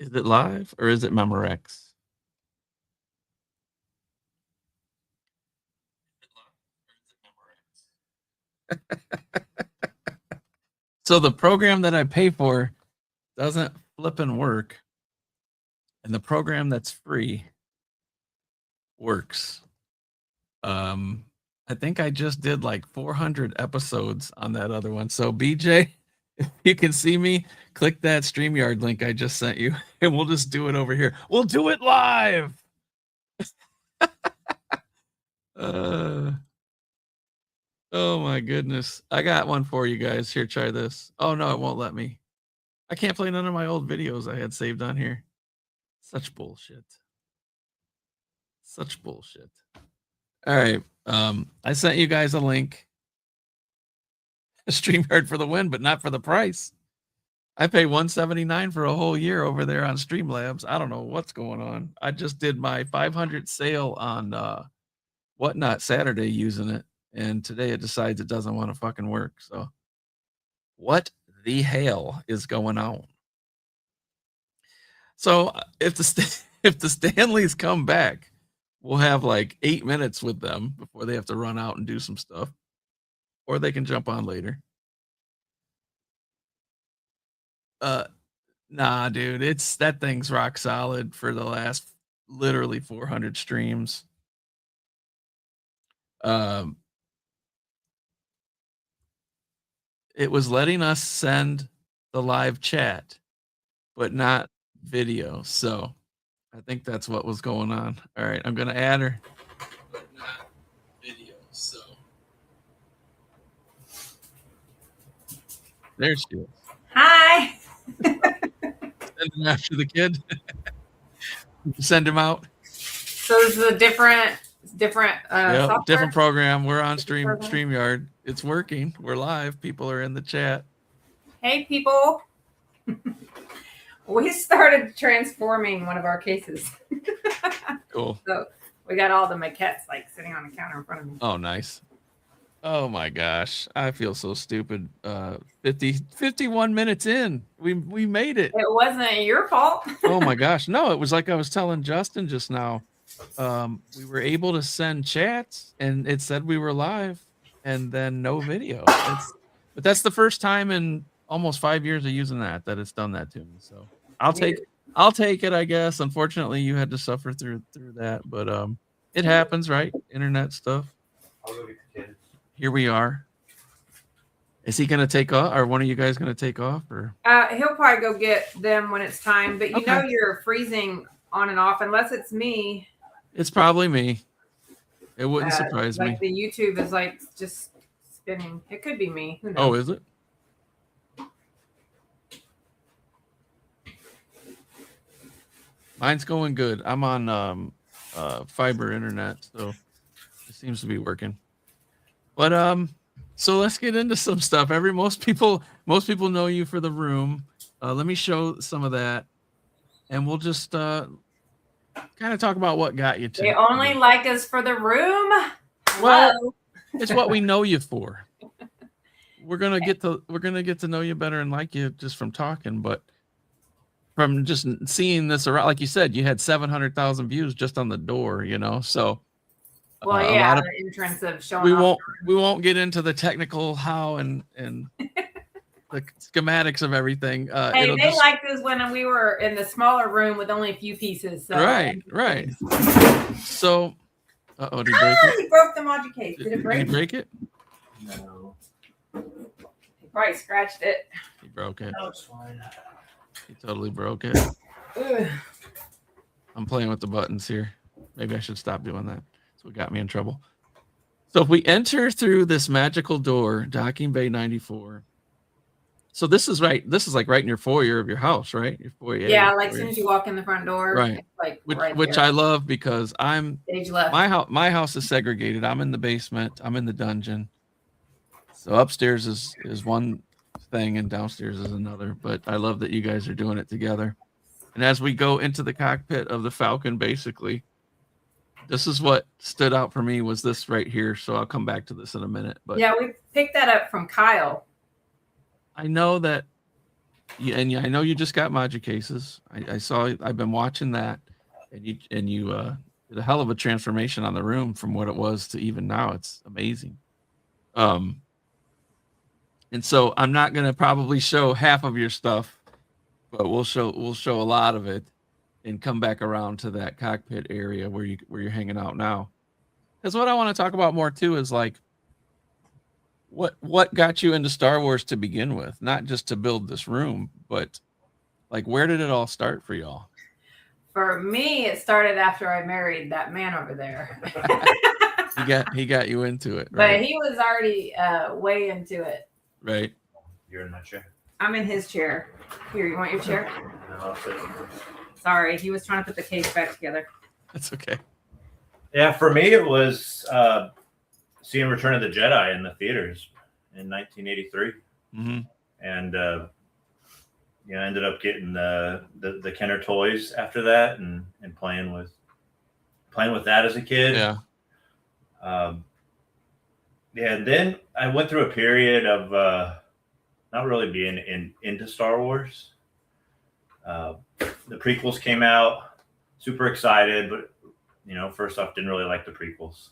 Is it live or is it Memorex? So the program that I pay for doesn't flippin' work, and the program that's free works. I think I just did like 400 episodes on that other one. So BJ, if you can see me, click that StreamYard link I just sent you, and we'll just do it over here. We'll do it live. Oh my goodness. I got one for you guys. Here, try this. Oh no, it won't let me. I can't play none of my old videos I had saved on here. Such bullshit. Such bullshit. All right. I sent you guys a link. A StreamYard for the win, but not for the price. I pay $179 for a whole year over there on Streamlabs. I don't know what's going on. I just did my 500 sale on Whatnot Saturday using it, and today it decides it doesn't want to fucking work. So what the hell is going on? So if the Stanleys come back, we'll have like 8 minutes with them before they have to run out and do some stuff, or they can jump on later. Nah, dude, that thing's rock solid for the last literally 400 streams. It was letting us send the live chat, but not video. So I think that's what was going on. All right, I'm gonna add her, but not video. So there she is. Hi. Send him after the kid. Send him out. So this is a different software? Different program. We're on StreamYard. It's working. We're live. People are in the chat. Hey, people. We started transforming one of our cases. Cool. So we got all the maquettes like sitting on the counter in front of me. Oh, nice. Oh my gosh. I feel so stupid. 51 minutes in. We made it. It wasn't your fault. Oh my gosh. No, it was like I was telling Justin just now. We were able to send chats and it said we were live and then no video. But that's the first time in almost 5 years of using that it's done that to me. So I'll take it, I guess. Unfortunately, you had to suffer through that, but it happens, right? Internet stuff. I'll go get the kids. Here we are. Is he gonna take off, or one of you guys gonna take off, or? He'll probably go get them when it's time. But you know you're freezing on and off, unless it's me. It's probably me. It wouldn't surprise me. Like the YouTube is like just spinning. It could be me. Who knows? Oh, is it? Mine's going good. I'm on fiber internet, so it seems to be working. But so let's get into some stuff. Most people know you for the room. Let me show some of that, and we'll just kind of talk about what got you to. They only like us for the room. Well, it's what we know you for. We're gonna get to know you better and like you just from talking, but from just seeing this around, like you said, you had 700,000 views just on the door, so. Well, yeah, the entrance of showing we won't get into the technical how and the schematics of everything. Hey, they liked us when we were in the smaller room with only a few pieces. So. Right. So, did he break it? He broke the Magic case. Did it break? Did he break it? No. He probably scratched it. He broke it. No, it's fine. He totally broke it. Ugh. I'm playing with the buttons here. Maybe I should stop doing that. So it got me in trouble. So if we enter through this magical door, Docking Bay 94. So this is like right in your foyer of your house, right? Your foyer. Yeah, like as soon as you walk in the front door. Right. Like which I love because stage left. My house is segregated. I'm in the basement. I'm in the dungeon. So upstairs is one thing and downstairs is another. But I love that you guys are doing it together. And as we go into the cockpit of the Falcon, basically, this is what stood out for me was this right here. So I'll come back to this in a minute. But yeah, we picked that up from Kyle. I know that Yeah, and I know you just got Maja cases. I saw. I've been watching that, and you did a hell of a transformation on the room from what it was to even now. It's amazing. Um, and so I'm not gonna probably show half of your stuff, but we'll show a lot of it, and come back around to that cockpit area where you're hanging out now. Because what I want to talk about more too is like what got you into Star Wars to begin with, not just to build this room, but like where did it all start for y'all? For me, it started after I married that man over there. He got you into it, But right? he was already way into it. Right. You're in my chair. I'm in his chair. Here, you want your chair? No, I'll sit. Sorry, he was trying to put the case back together. That's okay. Yeah, for me it was seeing Return of the Jedi in the theaters in 1983, Mm-hmm. and ended up getting the Kenner toys after that, and playing with that as a kid. Yeah. And then I went through a period of not really being into Star Wars. The prequels came out, super excited, but first off, didn't really like the prequels.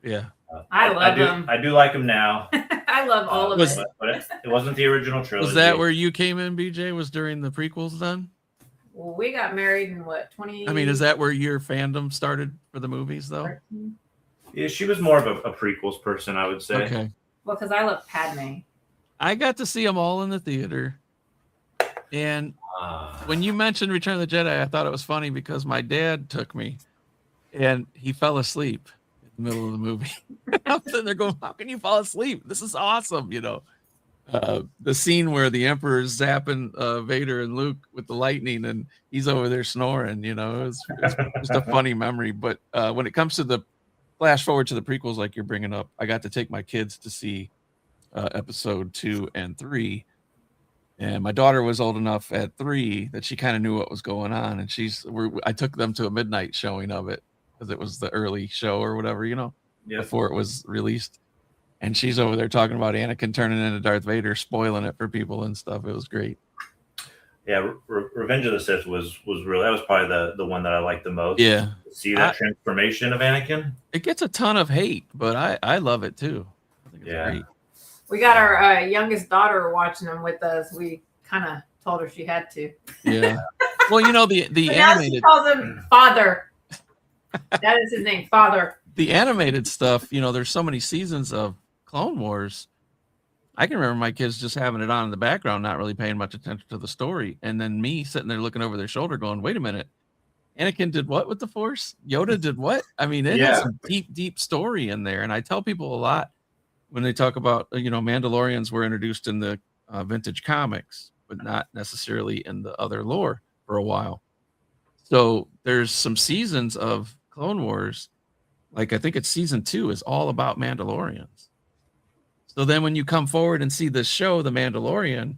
Yeah. I love them. I do like them now. I love all of it. But it wasn't the original trilogy. Was that where you came in, BJ? Was during the prequels then? Well, we got married in what, 20? I mean, is that where your fandom started for the movies though? 13? Yeah, she was more of a prequels person, I would say. Okay. Well, because I love Padme. I got to see them all in the theater. And when you mentioned Return of the Jedi, I thought it was funny because my dad took me and he fell asleep in the middle of the movie. I'm sitting there going, how can you fall asleep? This is awesome. The scene where the Emperor's zapping Vader and Luke with the lightning and he's over there snoring, it's just a funny memory. But when it comes to the flash forward to the prequels, like you're bringing up, I got to take my kids to see episode 2 and 3. And my daughter was old enough at 3 that she kind of knew what was going on. And I took them to a midnight showing of it because it was the early show or whatever, Yep. before it was released. And she's over there talking about Anakin turning into Darth Vader, spoiling it for people and stuff. It was great. Yeah, Revenge of the Sith was really, that was probably the one that I liked the most. Yeah. See that transformation of Anakin? It gets a ton of hate, but I love it too. I think it's great. We got our youngest daughter watching them with us. We kind of told her she had to. Yeah. Well, the So now animated she calls him Father. That is his name, Father. The animated stuff, there's so many seasons of Clone Wars. I can remember my kids just having it on in the background, not really paying much attention to the story. And then me sitting there looking over their shoulder going, wait a minute. Anakin did what with the Force? Yoda did what? I mean, it has some deep, deep story in there. And I tell people a lot when they talk about, Mandalorians were introduced in the vintage comics, but not necessarily in the other lore for a while. So there's some seasons of Clone Wars, like I think it's season 2 is all about Mandalorians. So then when you come forward and see this show, The Mandalorian,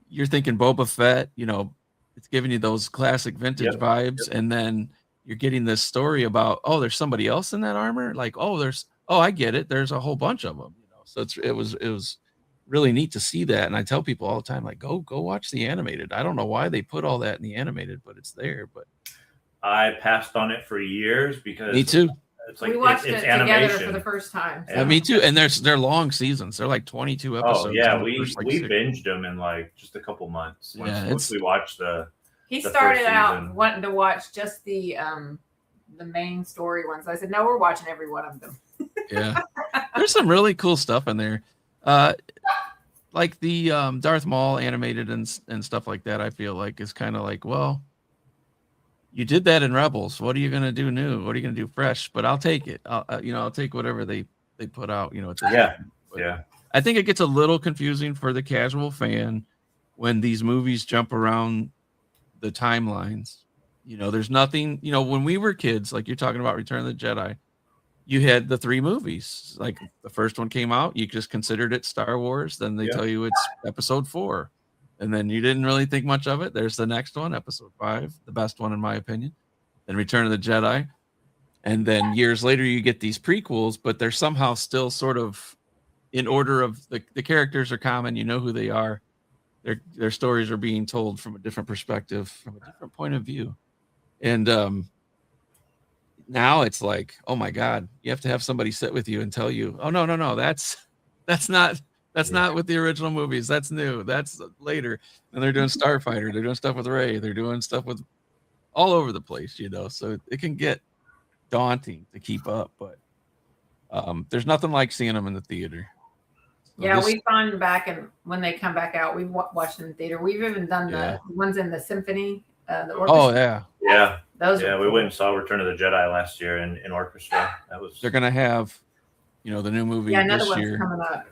you're thinking Boba Fett, it's giving you those classic vintage vibes. Yep. And then you're getting this story about, oh, there's somebody else in that armor. Like, I get it. There's a whole bunch of them, So it was really neat to see that. And I tell people all the time, like, go watch the animated. I don't know why they put all that in the animated, but it's there. But I passed on it for years because me too. It's like we watched it animation. together for the first time. So. Yeah, me too. And they're long seasons. They're like 22 episodes. Oh yeah, we binged them in like just a couple months. Once we watched the. He started out wanting to watch just the main story ones. I said, no, we're watching every one of them. Yeah, there's some really cool stuff in there, like the Darth Maul animated and stuff like that. I feel like is kind of like, well, you did that in Rebels. What are you gonna do new? What are you gonna do fresh? But I'll take it. I'll take whatever they put out. I think it gets a little confusing for the casual fan when these movies jump around the timelines. There's nothing. When we were kids, like you're talking about Return of the Jedi, you had the 3 movies. Like the first one came out, you just considered it Star Wars. Then they tell you it's episode 4. And then you didn't really think much of it. There's the next one, episode 5, the best one in my opinion. Then Return of the Jedi. And then years later, you get these prequels, but they're somehow still sort of in order of the characters are common. You know who they are. their stories are being told from a different perspective, from a different point of view. And now it's like, oh my God, you have to have somebody sit with you and tell you, oh no, that's not with the original movies. That's new. That's later. And they're doing Starfighter. They're doing stuff with Rey. They're doing stuff with all over the place, so it can get daunting to keep up, but there's nothing like seeing them in the theater. So yeah, we've gone back, and when they come back out, we've watched them in the theater. We've even done the ones in the symphony, the orchestra. Yeah. Those we went and saw Return of the Jedi last year in orchestra. They're gonna have, the new movie this year coming up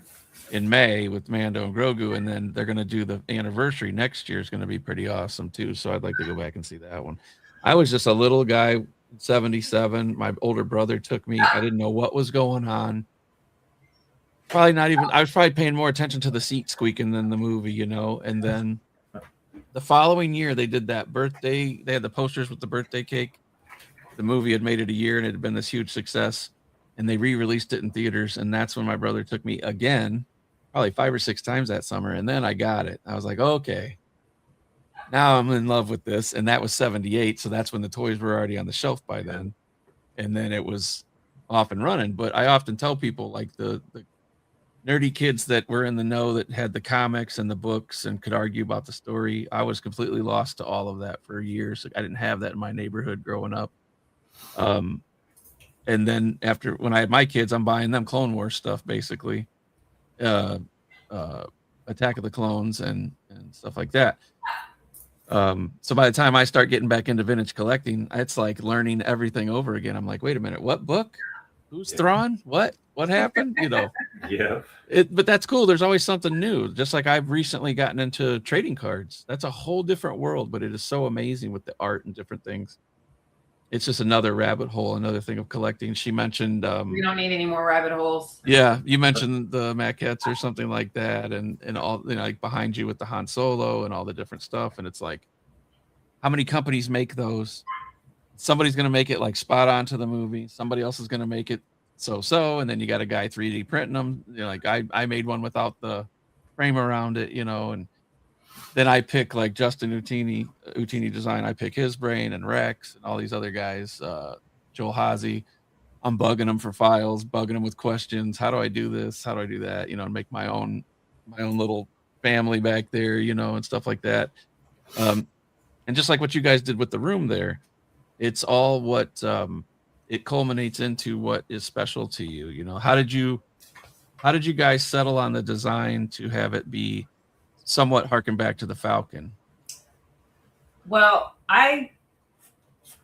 in May with Mando and Grogu, and then they're gonna do the anniversary next year. Is gonna be pretty awesome too. So I'd like to go back and see that one. I was just a little guy, 77. My older brother took me. I didn't know what was going on. I was probably paying more attention to the seat squeaking than the movie, and then the following year they did that birthday. They had the posters with the birthday cake. The movie had made it a year and it had been this huge success, and they re-released it in theaters. And that's when my brother took me again, probably 5 or 6 times that summer. And then I got it. I was like, okay, now I'm in love with this. And that was 78. So that's when the toys were already on the shelf by then. And then it was off and running. But I often tell people, like the nerdy kids that were in the know, that had the comics and the books and could argue about the story, I was completely lost to all of that for years. I didn't have that in my neighborhood growing up. And then when I had my kids, I'm buying them Clone Wars stuff, basically, Attack of the Clones and stuff like that. So by the time I start getting back into vintage collecting, it's like learning everything over again. I'm like, wait a minute, what book? Who's Thrawn? What happened? Yeah. But that's cool. There's always something new. Just like I've recently gotten into trading cards. That's a whole different world, but it is so amazing with the art and different things. It's just another rabbit hole, another thing of collecting. She mentioned we don't need any more rabbit holes. Yeah, you mentioned the maquettes or something like that, and all, like behind you with the Han Solo and all the different stuff. And it's like, how many companies make those? Somebody's gonna make it like spot on to the movie. Somebody else is gonna make it so, and then you got a guy 3D printing them. Like I made one without the frame around it, and then I pick like Justin Utini Design. I pick his brain, and Rex and all these other guys, Joel Hazy. I'm bugging them for files, bugging them with questions. How do I do this? How do I do that? And make my own little family back there, and stuff like that. And just like what you guys did with the room there, it's all what it culminates into what is special to you. How did you guys settle on the design to have it be somewhat harken back to the Falcon? Well,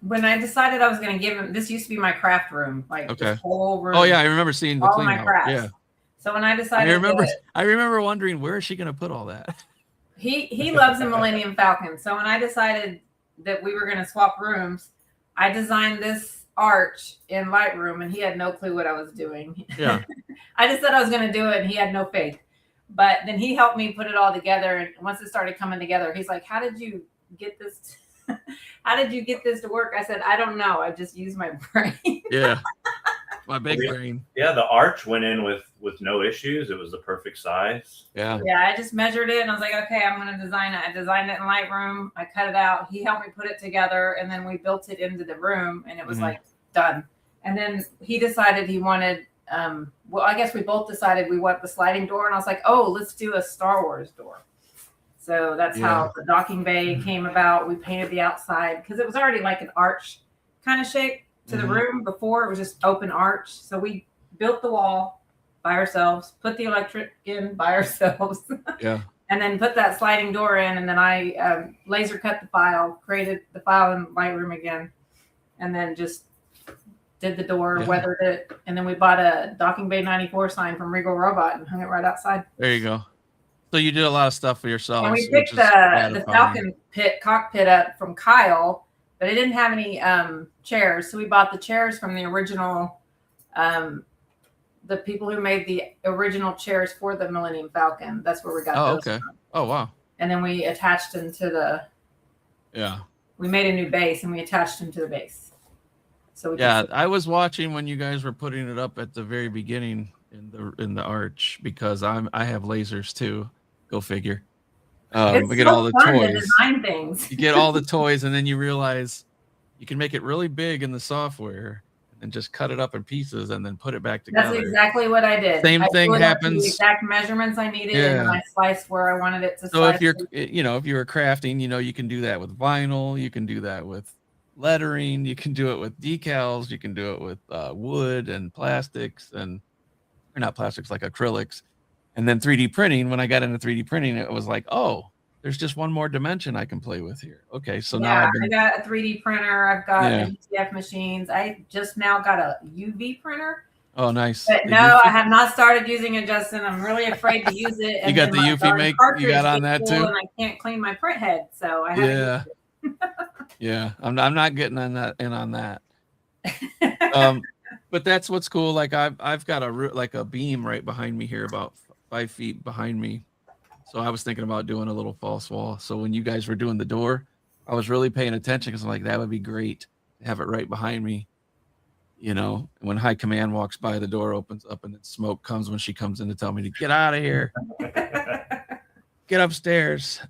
when I decided I was going to give him, this used to be my craft room, like this whole room. Oh yeah, I remember seeing the clean out. Crafts. Yeah. So when I decided, I remember wondering, where is she going to put all that? He loves the Millennium Falcon. So when I decided that we were going to swap rooms, I designed this arch in Lightroom, and he had no clue what I was doing. Yeah. I just said I was going to do it, and he had no faith. But then he helped me put it all together. And once it started coming together, he's like, how did you get this? How did you get this to work? I said, I don't know. I just used my brain. Yeah. My big brain. Yeah. The arch went in with no issues. It was the perfect size. Yeah. Yeah. I just measured it and I was like, okay, I'm going to design it. I designed it in Lightroom. I cut it out. He helped me put it together, and then we built it into the room, and it was like done. And then he decided he wanted, well, I guess we both decided we want the sliding door, and I was like, oh, let's do a Star Wars door. So that's how the docking bay came about. We painted the outside because it was already like an arch kind of shape to the room before. It was just open arch. So we built the wall by ourselves, put the electric in by ourselves. Yeah. And then put that sliding door in. And then I laser cut the file, created the file in Lightroom again, and then just did the door, weathered it. And then we bought a Docking Bay 94 sign from Regal Robot and hung it right outside. There you go. So you did a lot of stuff for yourself. And we picked the Falcon cockpit up from Kyle, but it didn't have any chairs. So we bought the chairs from the original, the people who made the original chairs for the Millennium Falcon. That's where we got those from. Oh, wow. And then we attached them to the... Yeah. We made a new base, and we attached them to the base. So I was watching when you guys were putting it up at the very beginning in the arch, because I have lasers too. Go figure. It's We get so all the fun to toys. design things. You get all the toys, and then you realize you can make it really big in the software, and then just cut it up in pieces, and then put it back together. That's exactly what I did. Same I thing blew it up to happens. the exact measurements I needed, and then Yeah. I sliced where I wanted it to So slice. if you're, if you were crafting, you can do that with vinyl. You can do that with lettering. You can do it with decals. You can do it with wood and plastics, or not plastics, like acrylics. And then 3D printing. When I got into 3D printing, it was like, oh, there's just one more dimension I can play with here. Okay, so now I got a 3D printer. I've got the UTF machines. I just now got a UV printer. Oh, nice. But no, I have not started using it, Justin. I'm really afraid to use it. You got the UV make? You got on that too? And I can't clean my print head, so I haven't used it. Yeah, I'm not getting on that. But that's what's cool. Like I've got a beam right behind me here, about 5 feet behind me. So I was thinking about doing a little false wall. So when you guys were doing the door, I was really paying attention, because I'm like, that would be great to have it right behind me. When high command walks by, the door opens up and then smoke comes when she comes in to tell me to get out of here. Get upstairs.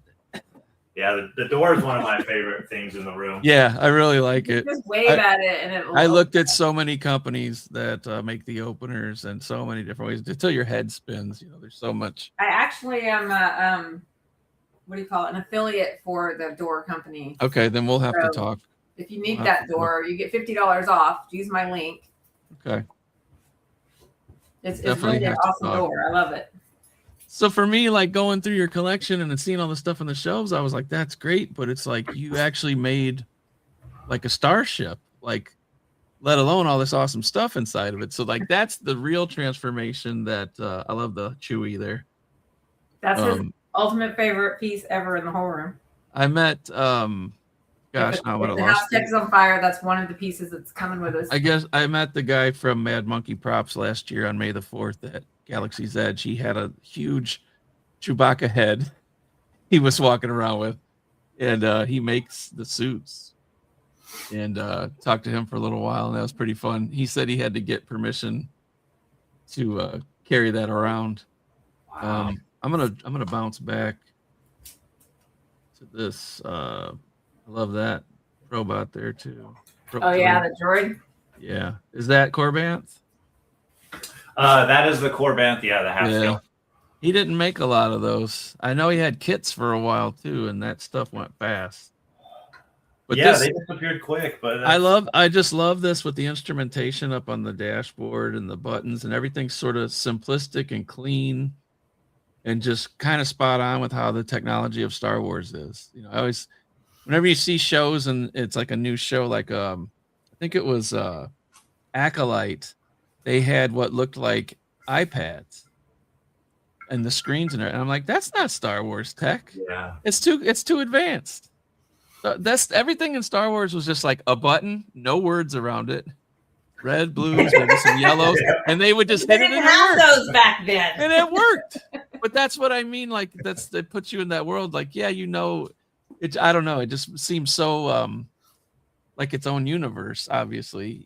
Yeah, the door is one of my favorite things in the room. Yeah, I really like it. Just wave at it, and I looked at so many companies that make the openers, and so many different ways until your head spins. There's so much. I actually am an affiliate for the door company. Okay, then we'll have to talk. If you need that door, you get $50 off. Use my link. Okay. It's really an awesome door. I love it. So for me, like going through your collection and then seeing all the stuff on the shelves, I was like, that's great. But it's like you actually made like a starship, like let alone all this awesome stuff inside of it. So like that's the real transformation that I love the Chewy there. That's his ultimate favorite piece ever in the whole room. I met gosh, now what I lost. The house catches on fire. That's one of the pieces that's coming with us. I guess I met the guy from Mad Monkey Props last year on May the 4th at Galaxy's Edge. He had a huge Chewbacca head he was walking around with, and he makes the suits. And talked to him for a little while, and that was pretty fun. He said he had to get permission to carry that around. Wow. I'm gonna bounce back to this. I love that robot there too. Yeah, the droid. Yeah, is that Corbanth? That is the Corbanth. Yeah, the half scale. He didn't make a lot of those. I know he had kits for a while too, and that stuff went fast. But yeah, they disappeared quick. But I just love this with the instrumentation up on the dashboard and the buttons, and everything's sort of simplistic and clean, and just kind of spot on with how the technology of Star Wars is. I always, whenever you see shows and it's like a new show, like I think it was Acolyte, they had what looked like iPads and the screens and I'm like, that's not Star Wars tech. Yeah, it's too advanced. That's everything in Star Wars was just like a button, no words around it, red, blues, maybe some yellows, and they would just hit it. They didn't have those back then, and it worked. But that's what I mean. Like it puts you in that world. Like, yeah, it. I don't know. It just seems so like its own universe, obviously,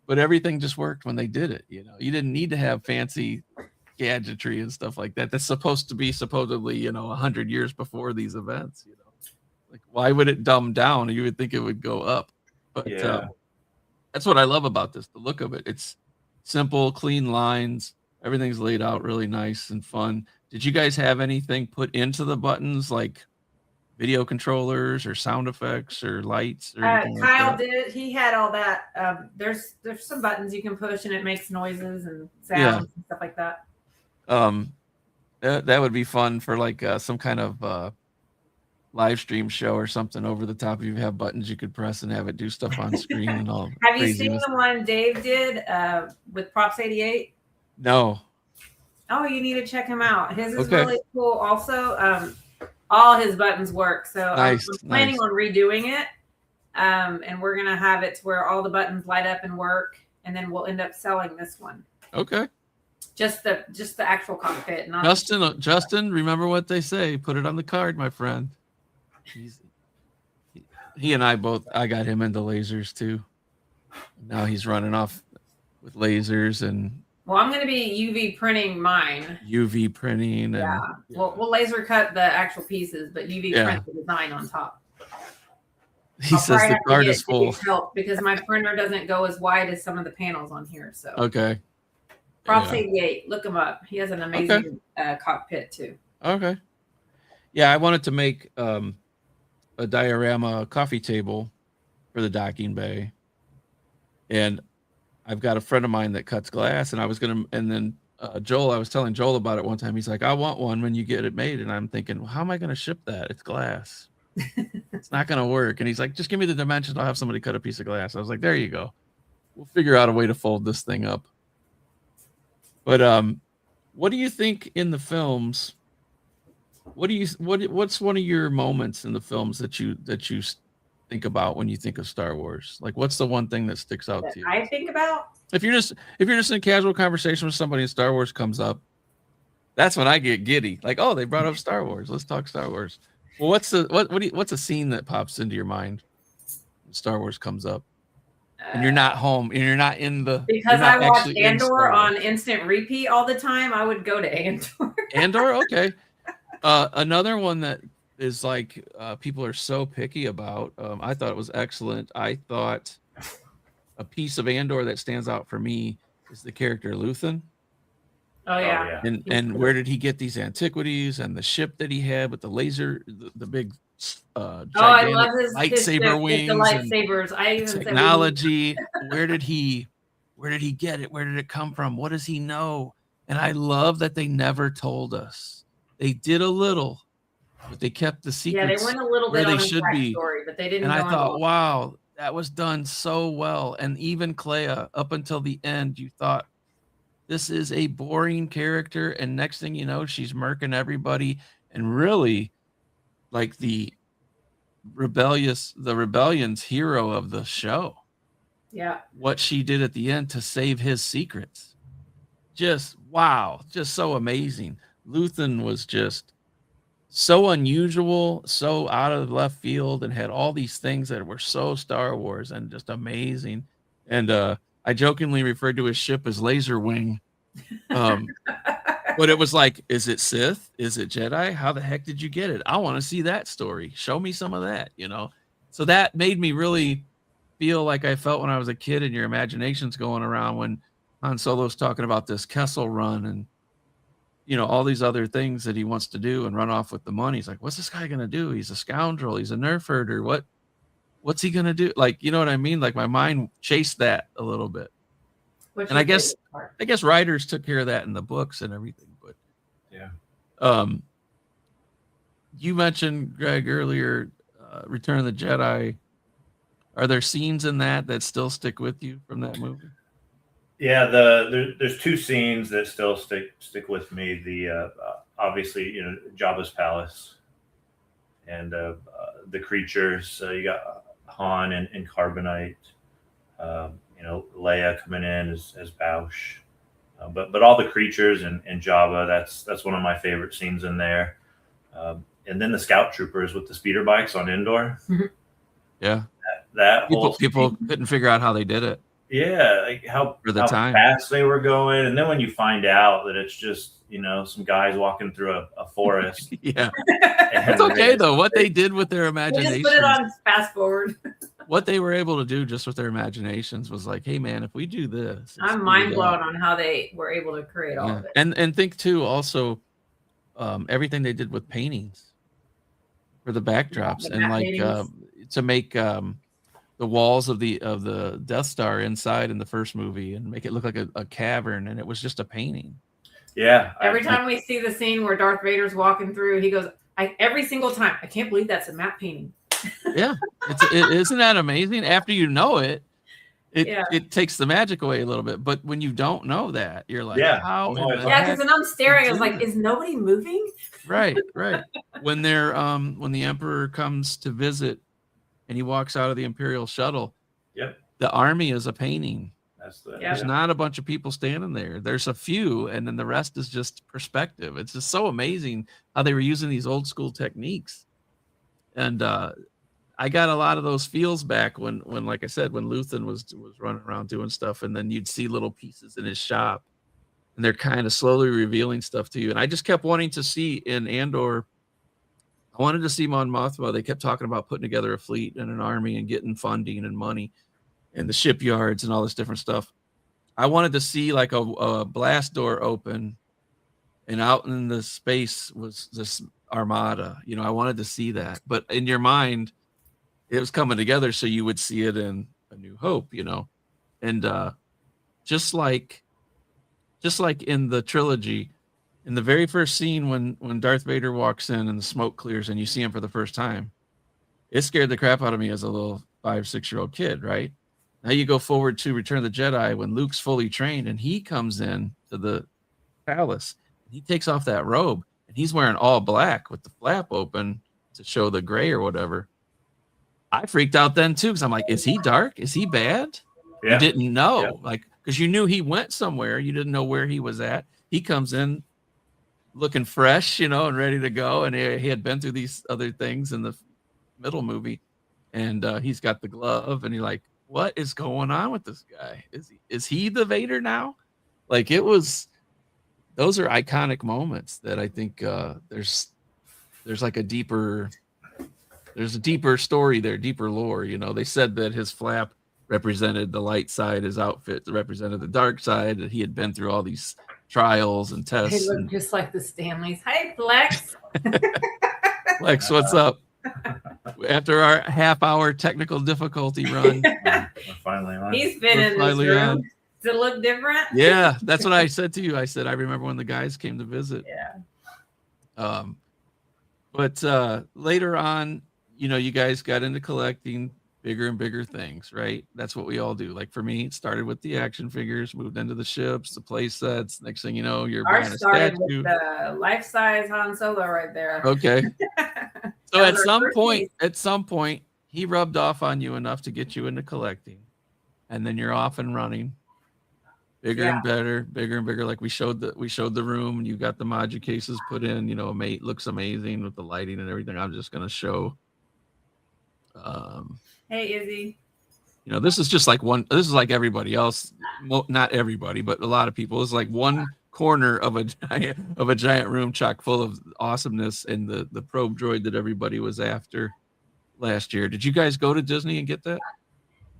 But everything just worked when they did it. You didn't need to have fancy gadgetry and stuff like that. That's supposed to be supposedly 100 years before these events. Like, why would it dumb down? You would think it would go up. But that's what I love about this. The look of it. It's simple, clean lines. Everything's laid out really nice and fun. Did you guys have anything put into the buttons, like video controllers or sound effects or lights? Or Kyle did. He had all that. There's some buttons you can push and it makes noises and sounds and stuff like that. That would be fun for like some kind of live stream show or something. Over the top, you have buttons you could press and have it do stuff on screen and all. Have you seen the one Dave did with Props 88? No. Oh, you need to check him out. His is really cool. Also, all his buttons work. So I'm planning on redoing it, and we're gonna have it to where all the buttons light up and work, and then we'll end up selling this one. Okay. Just the actual cockpit. Not Justin, remember what they say. Put it on the card, my friend. He and I both. I got him into lasers too. Now he's running off with lasers and Well, I'm going to be UV printing mine. UV printing. Yeah. And We'll laser cut the actual pieces, but UV Yeah. print the design on top. he I'll says probably the have to card get is full. Dave's help because my printer doesn't go as wide as some of the panels on here. So Okay. Props Yeah. 88. Look him up. He has an amazing cockpit too. Okay. Yeah, I wanted to make a diorama coffee table for the docking bay, and I've got a friend of mine that cuts glass, and I was gonna, and then Joel, I was telling Joel about it one time. He's like, "I want one when you get it made," and I'm thinking, well, how am I going to ship that? It's glass. It's not going to work. And he's like, "Just give me the dimensions. I'll have somebody cut a piece of glass." I was like, "There you go. We'll figure out a way to fold this thing up." But what do you think in the films? What's one of your moments in the films that you think about when you think of Star Wars? Like, what's the one thing that sticks out to you? I think about If you're just in a casual conversation with somebody and Star Wars comes up, that's when I get giddy. Like, oh, they brought up Star Wars. Let's talk Star Wars. Well, what's a scene that pops into your mind when Star Wars comes up? And you're not home, and you're not in the because I watch Andor on instant repeat all the time. I would go to Andor. Andor, okay. Another one that is like people are so picky about. I thought it was excellent. I thought a piece of Andor that stands out for me is the character Luthen. Oh yeah. And where did he get these antiquities and the ship that he had with the laser, the big I love his lightsaber wings, the lightsabers. I even technology. Where did he get it? Where did it come from? What does he know? And I love that they never told us. They did a little, but they kept the secrets. Yeah, they went a little bit where on they should be. Story, but they didn't. And I thought, wow, that was done so well. And even Clea, up until the end, you thought this is a boring character, and next thing you know, she's murking everybody, and really, like the rebellion's hero of the show. Yeah. What she did at the end to save his secrets. Just wow, just so amazing. Luthen was just so unusual, so out of left field, and had all these things that were so Star Wars and just amazing. And I jokingly referred to his ship as Laser Wing. But it was like, is it Sith? Is it Jedi? How the heck did you get it? I want to see that story. Show me some of that, So that made me really feel like I felt when I was a kid, and your imagination's going around when Han Solo's talking about this Kessel Run and all these other things that he wants to do and run off with the money. He's like, what's this guy gonna do? He's a scoundrel. He's a nerf herder. What's he gonna do? Like, you know what I mean? Like my mind chased that a little bit. And I guess writers took care of that in the books and everything. But yeah. You mentioned, Greg, earlier, Return of the Jedi. Are there scenes in that still stick with you from that movie? Yeah, there's two scenes that still stick with me. The obviously, Jabba's palace and the creatures. You got Han and Carbonite. Leia coming in as Bausch. But all the creatures and Jabba, that's one of my favorite scenes in there. And then the scout troopers with the speeder bikes on Endor. Yeah, that people couldn't figure out how they did it. Yeah, like how fast they were going, and then when you find out that it's just some guys walking through a forest. Yeah, it's okay though. What they did with their imagination, just put it on fast forward. What they were able to do just with their imaginations was like, hey man, if we do this, I'm mind blown on how they were able to create all of it. And think too, also, everything they did with paintings for the backdrops and like to make the walls of the Death Star inside in the first movie and make it look like a cavern, and it was just a painting. Yeah. Every time we see the scene where Darth Vader's walking through, he goes, every single time, I can't believe that's a matte painting. Yeah, isn't that amazing? After you know it, it takes the magic away a little bit. But when you don't know that, you're like, how? Yeah, because then I'm staring. I was like, is nobody moving? Right. When the Emperor comes to visit, and he walks out of the Imperial shuttle. Yep. The army is a painting. There's not a bunch of people standing there. There's a few, and then the rest is just perspective. It's just so amazing how they were using these old school techniques. And I got a lot of those feels back when like I said, when Luthen was running around doing stuff, and then you'd see little pieces in his shop and they're kind of slowly revealing stuff to you. And I just kept wanting to see in Andor. I wanted to see Mon Mothma. They kept talking about putting together a fleet and an army and getting funding and money and the shipyards and all this different stuff. I wanted to see like a blast door open, and out in the space was this armada. You know, I wanted to see that, but in your mind, it was coming together so you would see it in A New Hope. You know, and just like in the trilogy, in the very first scene when Darth Vader walks in and the smoke clears and you see him for the first time, it scared the crap out of me as a little 5-6-year-old kid, right? Now you go forward to Return of the Jedi when Luke's fully trained and he comes in to the palace. He takes off that robe and he's wearing all black with the flap open to show the gray or whatever. I freaked out then too because I'm like, is he dark? Is he bad? Yeah. You didn't know, Yeah. like, because you knew he went somewhere. You didn't know where he was at. He comes in looking fresh, you know, and ready to go. And he had been through these other things in the middle movie, and he's got the glove, and you're like, what is going on with this guy? Is he the Vader now? Like, it was. Those are iconic moments that I think there's like a deeper story there, deeper lore. You know, they said that his flap represented the light side, his outfit represented the dark side, that he had been through all these trials and tests. He looked just like the Stanleys. Hey, Flex. Lex, what's up? After our half-hour technical difficulty run, We're finally on. He's been in this finally room. on. Does it look different? Yeah, that's what I said to you. I said, I remember when the guys came to visit. Yeah. But later on, you know, you guys got into collecting bigger and bigger things, right? That's what we all do. Like for me, it started with the action figures, moved into the ships, the play sets. Next thing you know, you're buying Ours a started statue. with the life-size Han Solo right there. Okay. So That at was our some first point, he rubbed off on you enough to get you into collecting, and then you're off and running. Bigger and better, bigger and bigger. Like we showed the room, and you got the Maja cases put in. You know, looks amazing with the lighting and everything. I'm just gonna show. Hey, Izzy. You know, this is just like one. This is like everybody else. Well, not everybody, but a lot of people. It's like one corner of a giant room chock full of awesomeness and the probe droid that everybody was after last year. Did you guys go to Disney and get that?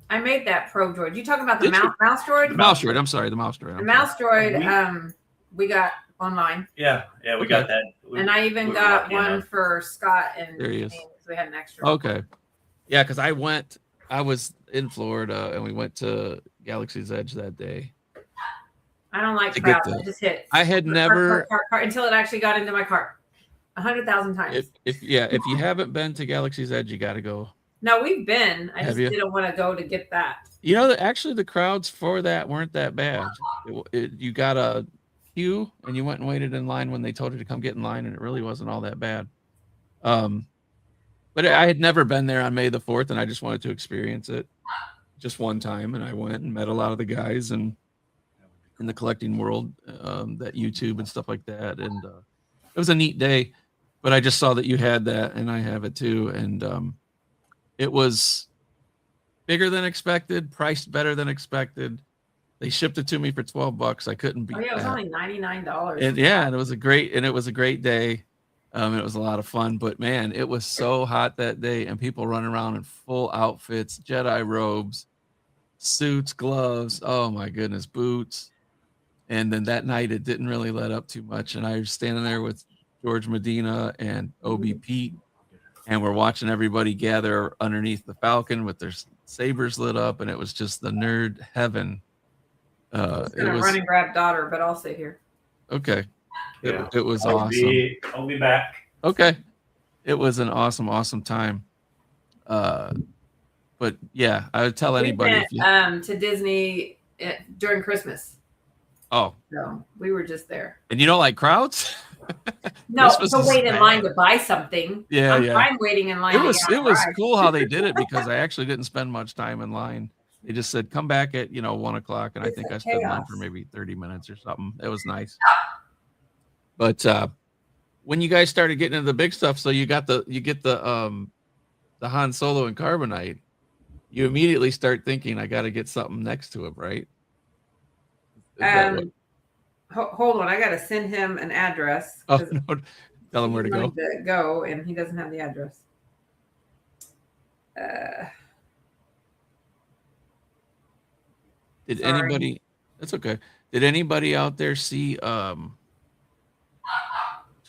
I made that probe droid. You talking about the Did you? mouse droid? The mouse droid. I'm sorry, the mouse droid. The mouse droid. We got online. Yeah, we Okay. got that. And I even we were got lucky one enough. for Scott and There he is. James. We had an extra. Okay. Yeah, because I was in Florida and we went to Galaxy's Edge that day. I don't like To get crowds. the- I just hit. I had never. Cart, until it actually got into my cart. 100,000 times. If you haven't been to Galaxy's Edge, you got to go. No, we've been. I Have just you? didn't want to go to get that. You know, actually, the crowds for that weren't that bad. You got a queue and you went and waited in line when they told you to come get in line, and it really wasn't all that bad. But I had never been there on May the 4th, and I just wanted to experience it just one time. And I went and met a lot of the guys and in the collecting world, that YouTube and stuff like that. And it was a neat day. But I just saw that you had that, and I have it too. And it was bigger than expected, priced better than expected. They shipped it to me for $12. I couldn't beat Oh, yeah, it was that. only $99. And it was a great day. It was a lot of fun, but man, it was so hot that day, and people running around in full outfits, Jedi robes, suits, gloves. Oh my goodness, boots. And then that night, it didn't really let up too much. And I was standing there with George Medina and Obi Pete, and we're watching everybody gather underneath the Falcon with their sabers lit up, and it was just the nerd heaven. I'm gonna run and grab daughter, but I'll sit here. Okay. Yeah. It was I'll awesome. I'll be back. Okay. It was an awesome time. But yeah, I would tell anybody. We went to Disney during Christmas. Oh, So we were just there. and you don't like crowds? No, Christmas to is wait in bad. line to buy something. Yeah, I'm yeah. fine waiting in line. It was ride. cool how they did it, because I actually didn't spend much time in line. They just said, come back at 1 o'clock, and I It's think a I stood in line chaos. for maybe 30 minutes or something. It was nice. But when you guys started getting into the big stuff, so you get the Han Solo and Carbonite, you immediately start thinking, I got to get something next to him, right? Is that what- Hold on, I gotta send him an address. Oh 'cause no, tell him he where to go. wanted to go, and he doesn't have the address. Did Sorry. anybody? That's okay. Did anybody out there see? Trying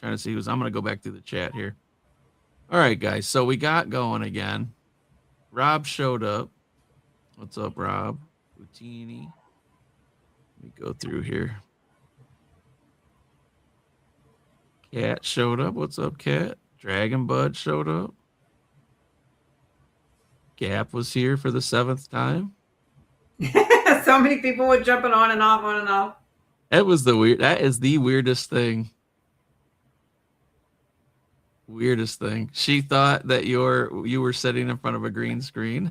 to see who's. I'm gonna go back through the chat here. All right, guys. So we got going again. Rob showed up. What's up, Rob? Boutini. Let me go through here. Cat showed up. What's up, Cat? Dragon Bud showed up. Gap was here for the 7th time. So many people were jumping on and off, on and off. That is the weirdest thing. Weirdest thing. She thought that you were sitting in front of a green screen.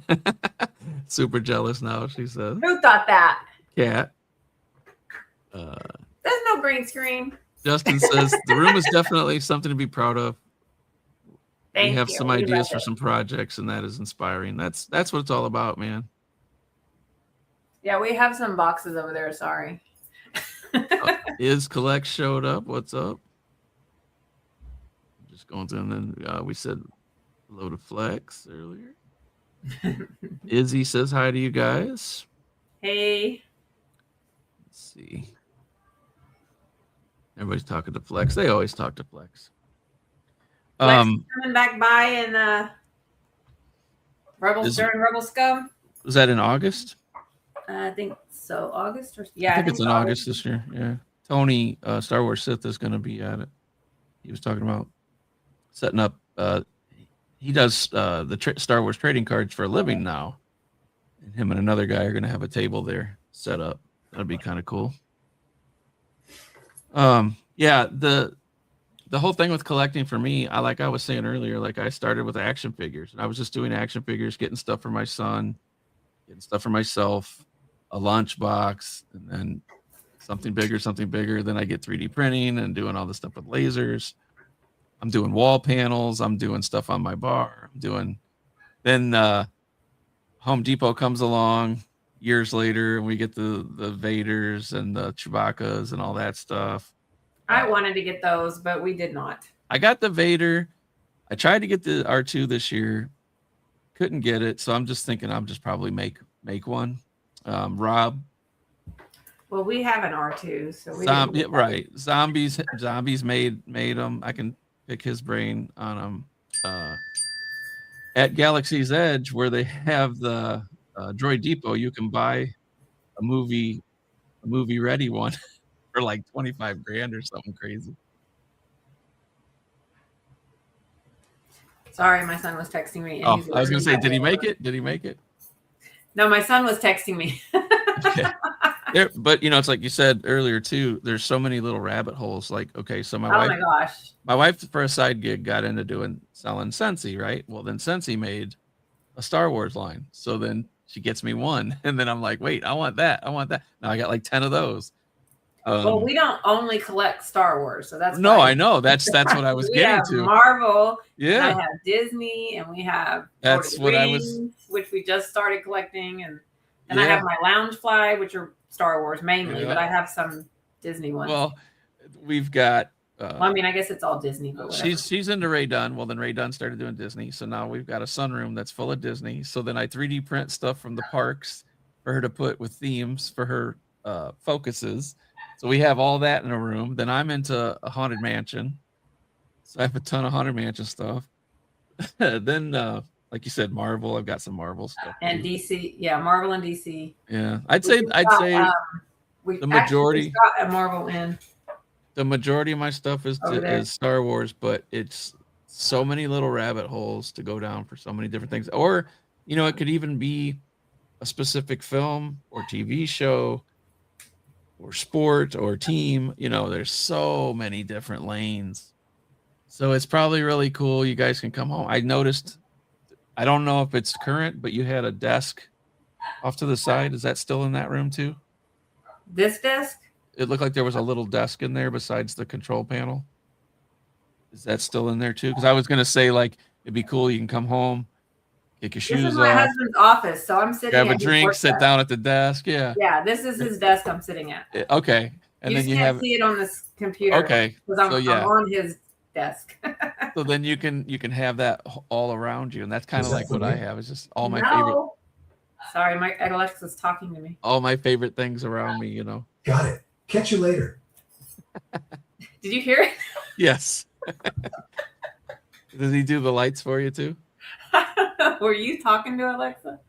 Super jealous now, she says. Who thought that? Cat. There's no green screen. Justin says the room is definitely something to be proud of. We have some ideas for some projects, and that is inspiring. That's what it's all about, man. Yeah, we have some boxes over there. Sorry. Is Collect showed up? What's up? Just going through, and then we said hello to Flex earlier. Izzy says hi to you guys. Hey. Let's see. Everybody's talking to Flex. They always talk to Flex. Flex coming back by in during Rebel Scum. Was that in August? I think so. August or yeah. I think it's in August this year. Yeah. Tony, Star Wars Sith, is going to be at it. He was talking about setting up. He does the Star Wars trading cards for a living now. And him and another guy are going to have a table there set up. That'd be kind of cool. Yeah, the whole thing with collecting for me, like I was saying earlier, like I started with action figures, and I was just doing action figures, getting stuff for my son, getting stuff for myself, a lunchbox, and then something bigger. Then I get 3D printing and doing all this stuff with lasers. I'm doing wall panels. I'm doing stuff on my bar. Then Home Depot comes along years later, and we get the Vaders and the Chewbacca's and all that stuff. I wanted to get those, but we did not. I got the Vader. I tried to get the R2 this year. Couldn't get it, so I'm just thinking I'll just probably make one. Rob. Well, we have an R2, so we right. Zombies made them. I can pick his brain on them. At Galaxy's Edge, where they have the Droid Depot, you can buy a movie ready one for like 25 grand or something crazy. Sorry, my son was texting me. I was gonna say, did he make it? No, my son was texting me. Okay. But it's like you said earlier too. There's so many little rabbit holes. Like, okay, so my wife for a side gig got into selling Scentsy, right? Well, then Scentsy made a Star Wars line. So then she gets me one, and then I'm like, wait, I want that. Now I got like 10 of those. Well, we don't only collect Star Wars, so that's no, I know that's what I was getting to. Marvel, yeah. I have Disney, and we have that's what I was, which we just started collecting, and I have my Loungefly, which are Star Wars mainly, but I have some Disney ones. Well, we've got. I mean, I guess it's all Disney. But she's into Ray Dunn. Well, then Ray Dunn started doing Disney, so now we've got a sunroom that's full of Disney. So then I 3D print stuff from the parks for her to put with themes for her focuses. So we have all that in a room. Then I'm into a Haunted Mansion, so I have a ton of Haunted Mansion stuff. Then, like you said, Marvel. I've got some Marvel stuff and too. DC. Yeah, Marvel and DC. Yeah, I'd say the majority got a Marvel in. The majority of my stuff is Star Wars, but it's so many little rabbit holes to go down for so many different things. Or, it could even be a specific film or TV show or sport or team. There's so many different lanes. So it's probably really cool. You guys can come home. I noticed, I don't know if it's current, but you had a desk off to the side. Is that still in that room too? This desk? It looked like there was a little desk in there besides the control panel. Is that still in there too? Because I was going to say, like, it'd be cool. You can come home, kick your shoes off. This is my husband's office, so I'm sitting grab a drink, sit down at the desk. Yeah. Yeah, this is his desk I'm sitting at. Okay. And you then just you can't have see it on this computer. okay. Because So I'm yeah. on his desk. So then you can have that all around you, and that's kind of Is that like for what I me? have. It's just all my favorite, No. Sorry, my Alexa's talking to me. all my favorite things around me. You know. Got it. Catch you later. Did you hear it? Yes. Does he do the lights for you too? Were you talking to Alexa?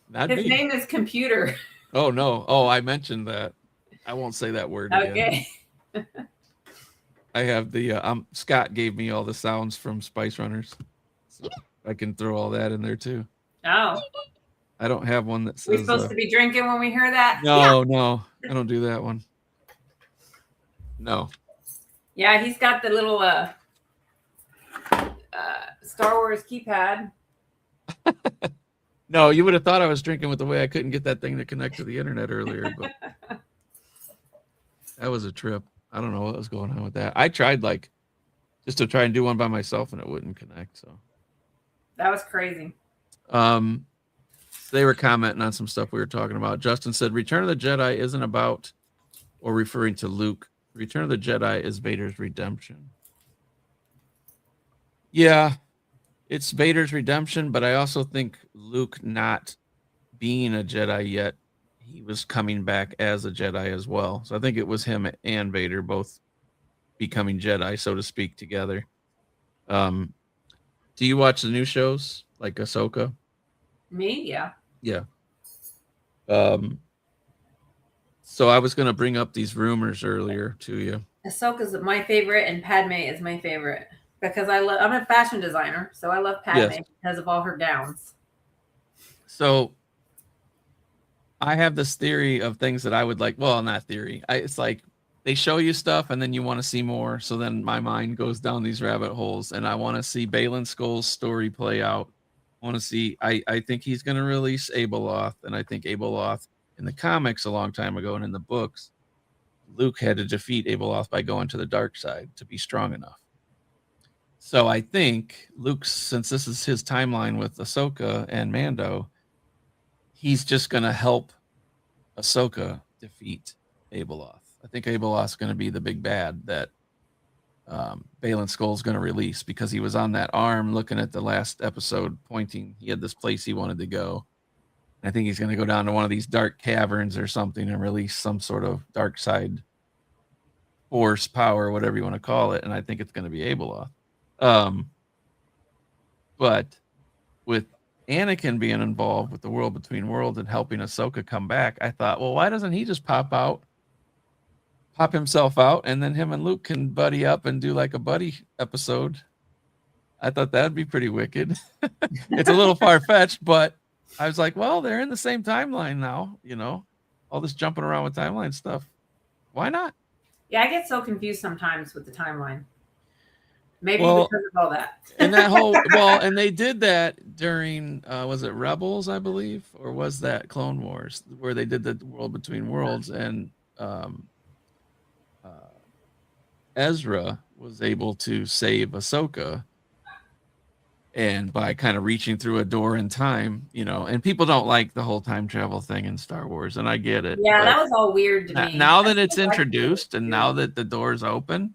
Not His me. name is Computer. Oh no. Oh, I mentioned that. I won't say that word again. Okay. I have the Scott gave me all the sounds from Spice Runners. So I can throw all that in there too. Oh. I don't have one that We says supposed to be drinking when we hear that? no, I don't do that one. No. Yeah, he's got the little Star Wars keypad. No, you would have thought I was drinking with the way I couldn't get that thing to connect to the internet earlier, but that was a trip. I don't know what was going on with that. I tried just to try and do one by myself and it wouldn't connect. So That was crazy. they were commenting on some stuff we were talking about. Justin said Return of the Jedi isn't about or referring to Luke. Return of the Jedi is Vader's redemption. Yeah, it's Vader's redemption, but I also think Luke not being a Jedi yet, he was coming back as a Jedi as well. So I think it was him and Vader both becoming Jedi, so to speak, together. Do you watch the new shows like Ahsoka? Me? Yeah. Yeah. So I was going to bring up these rumors earlier to you. Ahsoka's my favorite and Padme is my favorite because I'm a fashion designer, so I love Padme Yes. because of all her gowns. So I have this theory of things that I would like. Well, not theory. It's like they show you stuff and then you want to see more. So then my mind goes down these rabbit holes and I want to see Baylan Skoll's story play out. I want to see, I think he's going to release Abeloth. And I think Abeloth in the comics a long time ago and in the books, Luke had to defeat Abeloth by going to the dark side to be strong enough. So I think Luke, since this is his timeline with Ahsoka and Mando, he's just going to help Ahsoka defeat Abeloth. I think Abeloth's going to be the big bad that Baylan Skoll's going to release because he was on that arm looking at the last episode pointing. He had this place he wanted to go. I think he's going to go down to one of these dark caverns or something and release some sort of dark side force, power, whatever you want to call it. And I think it's going to be Abeloth. But with Anakin being involved with the World Between Worlds and helping Ahsoka come back, I thought, well, why doesn't he just pop himself out, and then him and Luke can buddy up and do like a buddy episode? I thought that'd be pretty wicked. It's a little far-fetched, but I was like, well, they're in the same timeline now, all this jumping around with timeline stuff. Why not? Yeah, I get so confused sometimes with the timeline. Maybe Well, because of all that. And that and they did that during, was it Rebels, I believe, or was that Clone Wars, where they did the World Between Worlds, and Ezra was able to save Ahsoka, and by kind of reaching through a door in time, and people don't like the whole time travel thing in Star Wars, and I get it. Yeah, that was all weird to me. Now that it's introduced and now that the door's open,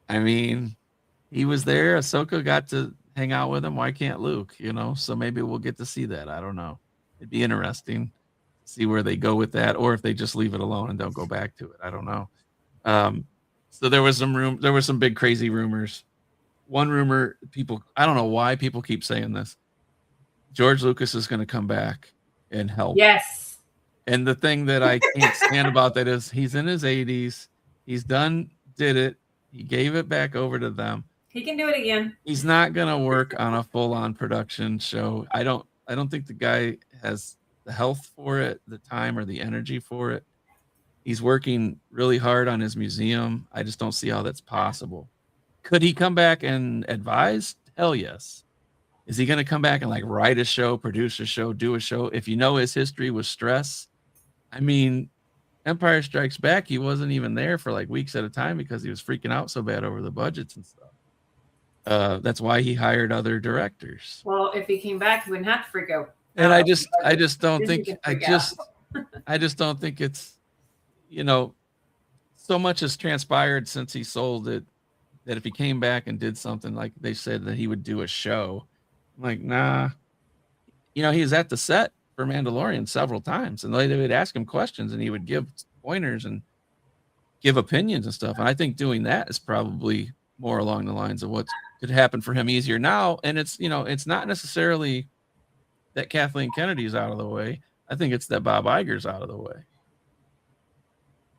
I mean, he was there. Ahsoka got to hang out with him. Why can't Luke? So maybe we'll get to see that. I don't know. It'd be interesting to see where they go with that, or if they just leave it alone and don't go back to it. I don't know. So there was some big crazy rumors. One rumor, I don't know why people keep saying this. George Lucas is going to come back and help. Yes. And the thing that I can't stand about that is he's in his 80s. He's did it. He gave it back over to them. He can do it again. He's not going to work on a full-on production show. I don't think the guy has the health for it, the time, or the energy for it. He's working really hard on his museum. I just don't see how that's possible. Could he come back and advise? Hell yes. Is he going to come back and write a show, produce a show, do a show? If you know his history with stress, I mean, Empire Strikes Back, he wasn't even there for weeks at a time because he was freaking out so bad over the budgets and stuff. That's why he hired other directors. Well, if he came back, he wouldn't have to freak out. And I just don't think I I just don't think it's you know, so much has transpired since he sold it that if he came back and did something like they said that he would do a show, I'm like, nah. You know, he was at the set for Mandalorian several times, and they would ask him questions, and he would give pointers and give opinions and stuff. And I think doing that is probably more along the lines of what could happen for him easier now. And it's, you know, it's not necessarily that Kathleen Kennedy's out of the way. I think it's that Bob Iger's out of the way.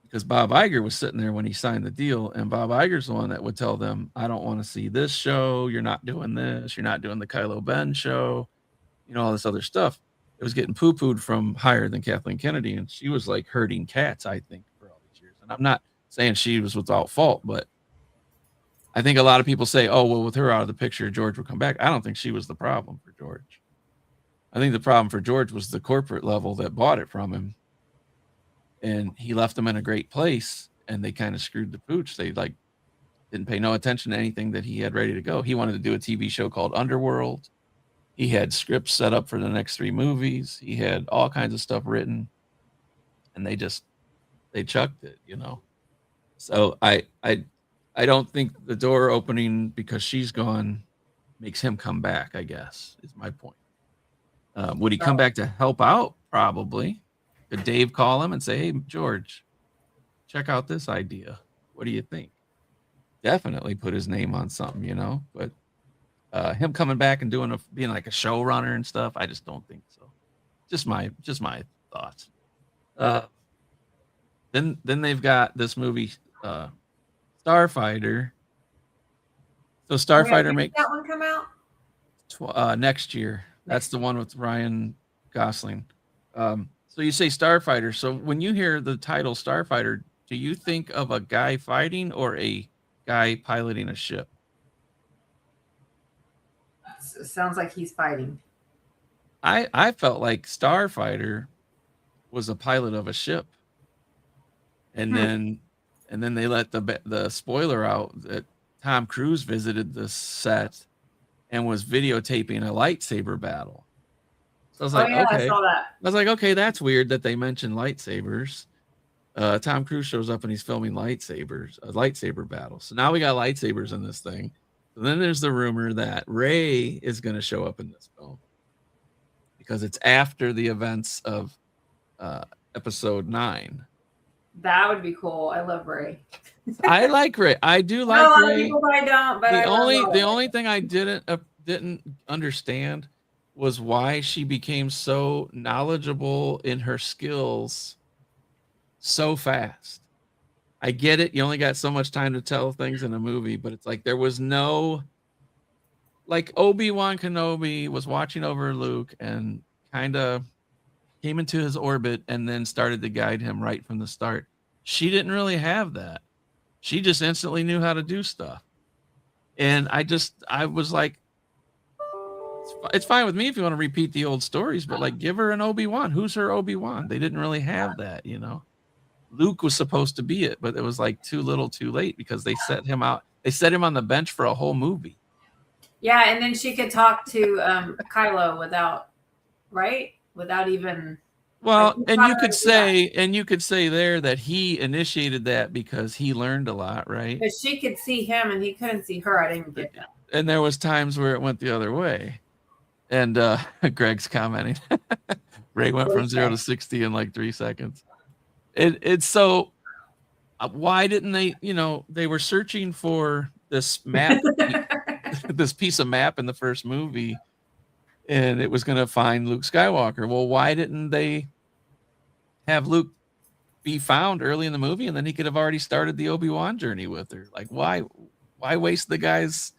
Because Bob Iger was sitting there when he signed the deal, and Bob Iger's the one that would tell them, I don't want to see this show. You're not doing this. You're not doing the Kylo Ben show. You know, all this other stuff. It was getting poo-pooed from higher than Kathleen Kennedy, and she was like herding cats, I think, for all these years. And I'm not saying she was without fault, but I think a lot of people say, oh, well, with her out of the picture, George would come back. I don't think she was the problem for George. I think the problem for George was the corporate level that bought it from him. And he left them in a great place, and they kind of screwed the pooch. They like didn't pay no attention to anything that he had ready to go. He wanted to do a TV show called Underworld. He had scripts set up for the next 3 movies. He had all kinds of stuff written, and they chucked it, you know. So I don't think the door opening because she's gone makes him come back, I guess, is my point. Would he come back to help out? Probably. Could Dave call him and say, hey, George, check out this idea. What do you think? Definitely put his name on something, you know. But him coming back and being like a showrunner and stuff, I just don't think so. Just my thoughts. Then they've got this movie, Starfighter. So Starfighter makes that one come out next year. That's the one with Ryan Gosling. So you say Starfighter. So when you hear the title Starfighter, do you think of a guy fighting or a guy piloting a ship? It sounds like he's fighting. I felt like Starfighter was a pilot of a ship, and then they let the spoiler out that Tom Cruise visited the set and was videotaping a lightsaber battle. So I was like, okay. I saw that. I was like, okay, that's weird that they mentioned lightsabers. Tom Cruise shows up and he's filming a lightsaber battle. So now we got lightsabers in this thing. So then there's the rumor that Rey is going to show up in this film because it's after the events of episode 9. That would be cool. I love Rey. I like Rey. I do like a lot Rey. of people I don't, but the only thing I didn't understand was why she became so knowledgeable in her skills so fast. I get it. You only got so much time to tell things in a movie, but it's like there was no, like Obi-Wan Kenobi was watching over Luke and kind of came into his orbit and then started to guide him right from the start. She didn't really have that. She just instantly knew how to do stuff. And I was like, it's fine with me if you want to repeat the old stories, but like give her an Obi-Wan. Who's her Obi-Wan? They didn't really have that, you know. Luke was supposed to be it, but it was like too little too late because they set him out. They set him on the bench for a whole movie. Yeah, and then she could talk to Kylo without even. Well, and you could say there that he initiated that because he learned a lot, right? Because she could see him and he couldn't see her. I didn't even get that. And there was times where it went the other way. And Greg's commenting, Rey went from 0 to 60 in like 3 seconds. It's so. Why didn't they? You know, they were searching for this map, this piece of map in the first movie, and it was going to find Luke Skywalker. Well, why didn't they have Luke be found early in the movie, and then he could have already started the Obi-Wan journey with her? Like, why waste the guy's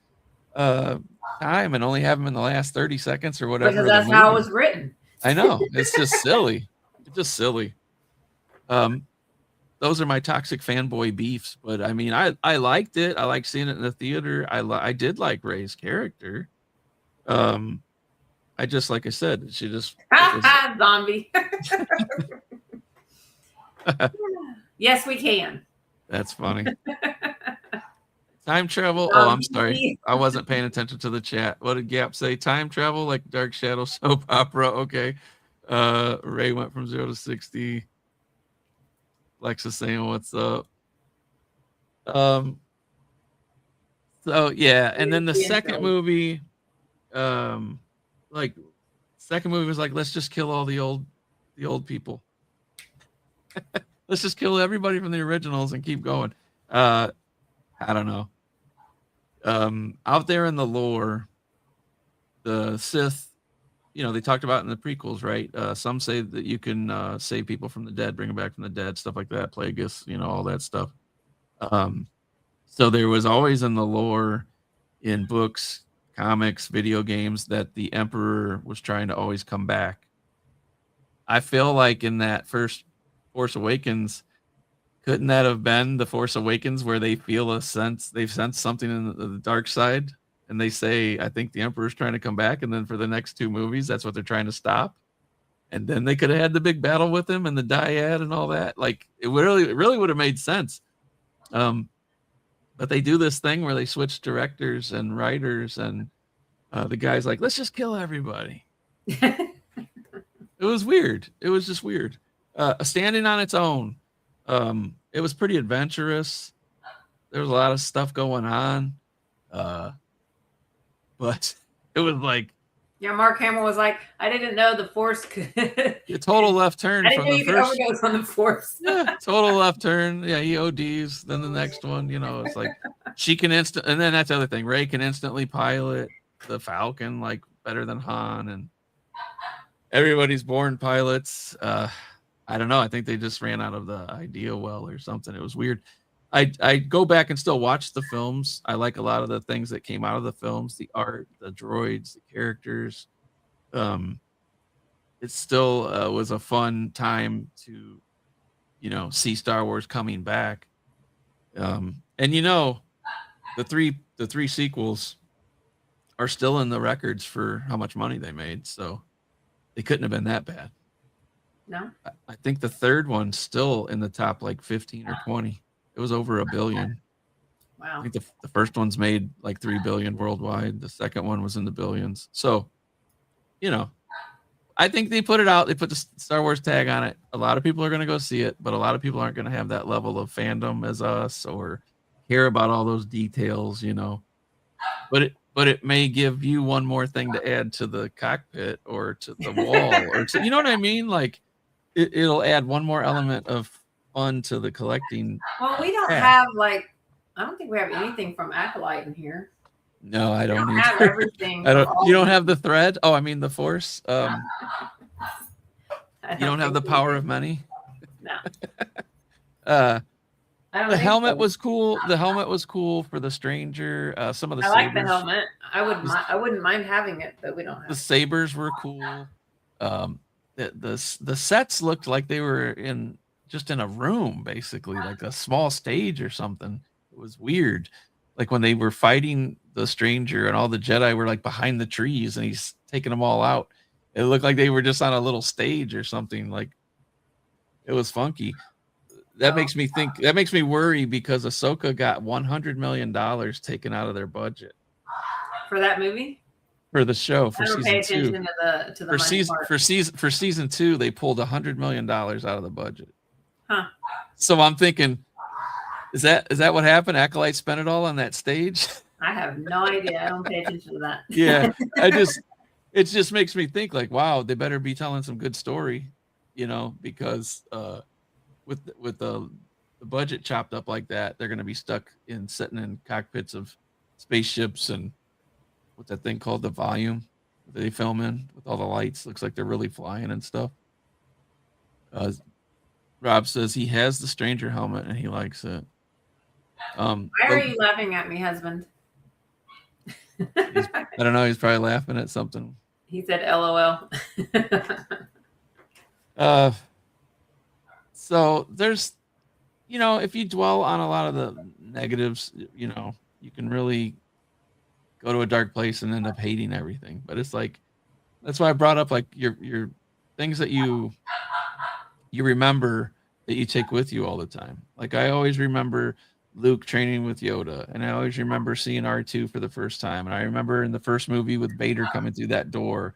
time and only have him in the last 30 seconds or whatever? Because that's how it was written. I know. It's just silly. It's just silly. Those are my toxic fanboy beefs, but I mean, I liked it. I like seeing it in the theater. I did like Rey's character. I just, like I said, she just zombie. Yes, we can. That's funny. Time travel. Oh, I'm sorry. I wasn't paying attention to the chat. What did Gap say? Time travel like Dark Shadow soap opera. Okay. Rey went from 0 to 60. Lex saying what's up. So yeah, and then the second movie, like second movie was like, let's just kill all the old people. Let's just kill everybody from the originals and keep going. I don't know. Out there in the lore, the Sith, they talked about in the prequels, right? Some say that you can save people from the dead, bring them back from the dead, stuff like that, Plagueis, all that stuff. So there was always in the lore, in books, comics, video games, that the Emperor was trying to always come back. I feel like in that first Force Awakens, couldn't that have been the Force Awakens where they've sensed something in the dark side, and they say, I think the Emperor's trying to come back, and then for the next two movies, that's what they're trying to stop. And then they could have had the big battle with him and the dyad and all that. Like, it really would have made sense. But they do this thing where they switch directors and writers, and the guy's like, let's just kill everybody. It was weird. It was just weird. Standing on its own. It was pretty adventurous. There was a lot of stuff going on. But it was like, yeah, Mark Hamill was like, I didn't know the Force could. A total left turn. I didn't know you could overdose on the Force. Yeah, total left turn. Yeah, he ODs. Then the next one, it's like she can and then that's the other thing. Rey can instantly pilot the Falcon like better than Han, and everybody's born pilots. I don't know. I think they just ran out of the idea well or something. It was weird. I go back and still watch the films. I like a lot of the things that came out of the films, the art, the droids, the characters. It still was a fun time to, see Star Wars coming back. And the three sequels are still in the records for how much money they made. So they couldn't have been that bad. No, I think the third one's still in the top like 15 or 20. It was over $1 billion. Wow. I think the first one's made like 3 billion worldwide. The second one was in the billions. So, I think they put it out. They put the Star Wars tag on it. A lot of people are going to go see it, but a lot of people aren't going to have that level of fandom as us or care about all those details, But it may give you one more thing to add to the cockpit or to the wall or to, you know what I mean? Like it'll add one more element of fun to the collecting. Well, we don't have I don't think we have anything from Acolyte in here. No, I don't have everything. You don't have the thread? Oh, I mean the Force. You don't have the power of many? No. The helmet was cool. The helmet was cool for the Stranger. Some of the sabers. Like the helmet. I wouldn't mind having it, but we don't have the sabers were cool. The sets looked like they were in a room, basically, like a small stage or something. It was weird. Like when they were fighting the Stranger and all the Jedi were like behind the trees and he's taking them all out. It looked like they were just on a little stage or something. Like it was funky. That makes me think. That makes me worry because Ahsoka got $100 million taken out of their budget for that movie. For the show, for season 2. To the for season 2, they pulled $100 million out of the budget. Huh. So I'm thinking, is that what happened? Acolyte spent it all on that stage? I have no idea. I don't pay attention to that. Yeah, it just makes me think like, wow, they better be telling some good story, because with the budget chopped up like that, they're going to be stuck sitting in cockpits of spaceships and what's that thing called, the volume that they film in with all the lights. Looks like they're really flying and stuff. Rob says he has the Stranger helmet and he likes it. Why are you laughing at me, husband? I don't know. He's probably laughing at something. He said LOL. So there's, if you dwell on a lot of the negatives, you can really go to a dark place and end up hating everything. But it's like, that's why I brought up like your things that you remember that you take with you all the time. Like I always remember Luke training with Yoda, and I always remember seeing R2 for the first time. And I remember in the first movie with Vader coming through that door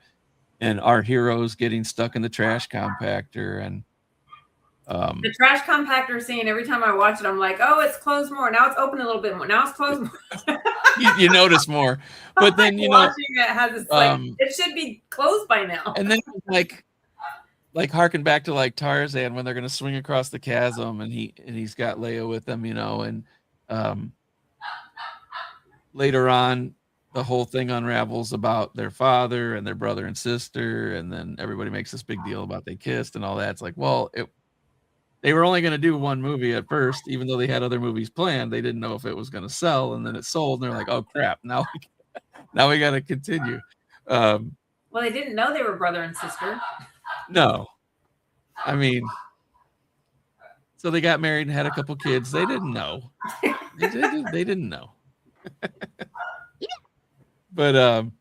and our heroes getting stuck in the trash compactor. And The trash compactor scene, every time I watch it, I'm like, oh, it's closed more. Now it's open a little bit more. Now it's closed more. you notice more. But then, you know, watching it has this, like, it should be closed by now. And then like harken back to like Tarzan when they're gonna swing across the chasm and he's got Leia with him, you know, and later on the whole thing unravels about their father and their brother and sister, and then everybody makes this big deal about they kissed and all that. It's like, well, they were only going to do one movie at first, even though they had other movies planned. They didn't know if it was going to sell, and then it sold, and they're like, oh crap, now we got to continue. Well, they didn't know they were brother and sister. No, I mean, so they got married and had a couple kids. They didn't know. They didn't know. But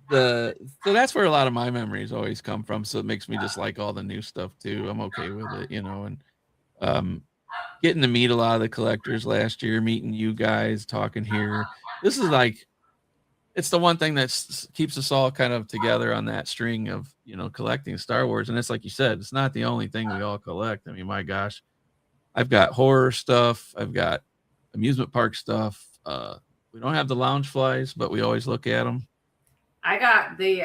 so that's where a lot of my memories always come from. So it makes me just like all the new stuff too. I'm okay with it, you know. And getting to meet a lot of the collectors last year, meeting you guys, talking here. This is like, it's the one thing that keeps us all kind of together on that string of, you know, collecting Star Wars. And it's like you said, it's not the only thing we all collect. I mean, my gosh, I've got horror stuff. I've got amusement park stuff. We don't have the lounge flies, but we always look at them. I got the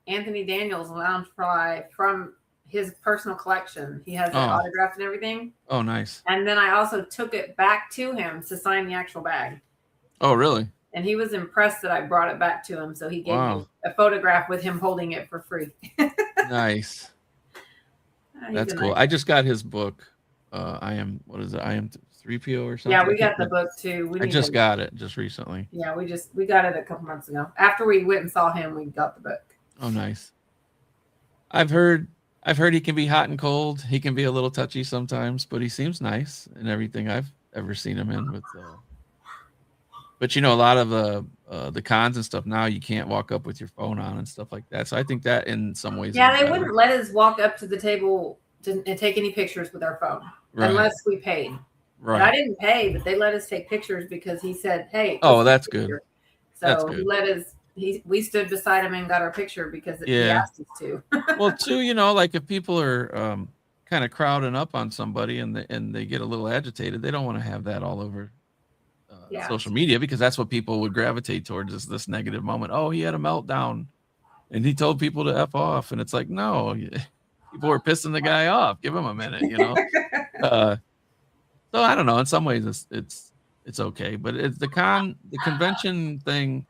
Anthony Daniels lounge fly from his personal collection. He has it autographed and everything. Oh, nice. And then I also took it back to him to sign the actual bag. Oh, really? And he was impressed that I brought it back to him. So he gave me a photograph with him holding it for free. Nice. That's cool. I just got his book. I am 3PO or something. Yeah, we got the book too. I just got it just recently. Yeah, we got it a couple months ago. After we went and saw him, we got the book. Oh, nice. I've heard he can be hot and cold. He can be a little touchy sometimes, but he seems nice in everything I've ever seen him in. But you know, a lot of the cons and stuff now, you can't walk up with your phone on and stuff like that. So I think that in some ways, they wouldn't let us walk up to the table and take any pictures with our phone unless we paid. Right. And I didn't pay, but they let us take pictures because he said, "Hey." Oh, that's good. So he let us. We stood beside him and got our picture because he asked us to. Well, too, you know, like if people are kind of crowding up on somebody and they get a little agitated, they don't want to have that all over social media, because that's what people would gravitate towards, is this negative moment. Oh, he had a meltdown and he told people to F off, and it's like, no, people were pissing the guy off. Give him a minute, you know. So I don't know. In some ways, it's okay, but it's the convention thing.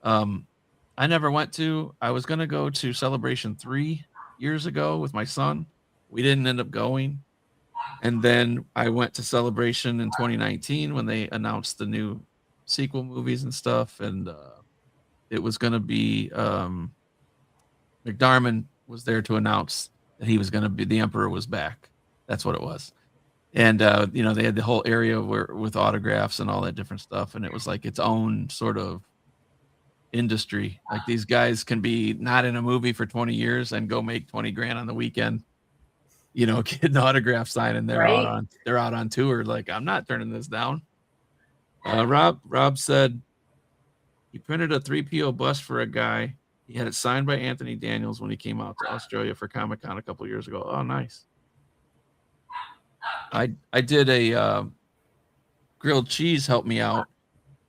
I never went to. I was gonna go to Celebration 3 years ago with my son. We didn't end up going, and then I went to Celebration in 2019 when they announced the new sequel movies and stuff, and it was gonna be McDarman was there to announce that he was gonna be the Emperor was back. That's what it was. And, you know, they had the whole area with autographs and all that different stuff. And it was like its own sort of industry. Like these guys can be not in a movie for 20 years and go make 20 grand on the weekend, you know, getting autograph sign, and they're out on tour. Like, I'm not turning this down. Rob said he printed a 3PO bust for a guy. He had it signed by Anthony Daniels when he came out to Australia for Comic-Con a couple years ago. Oh, nice. I did a grilled cheese helped me out.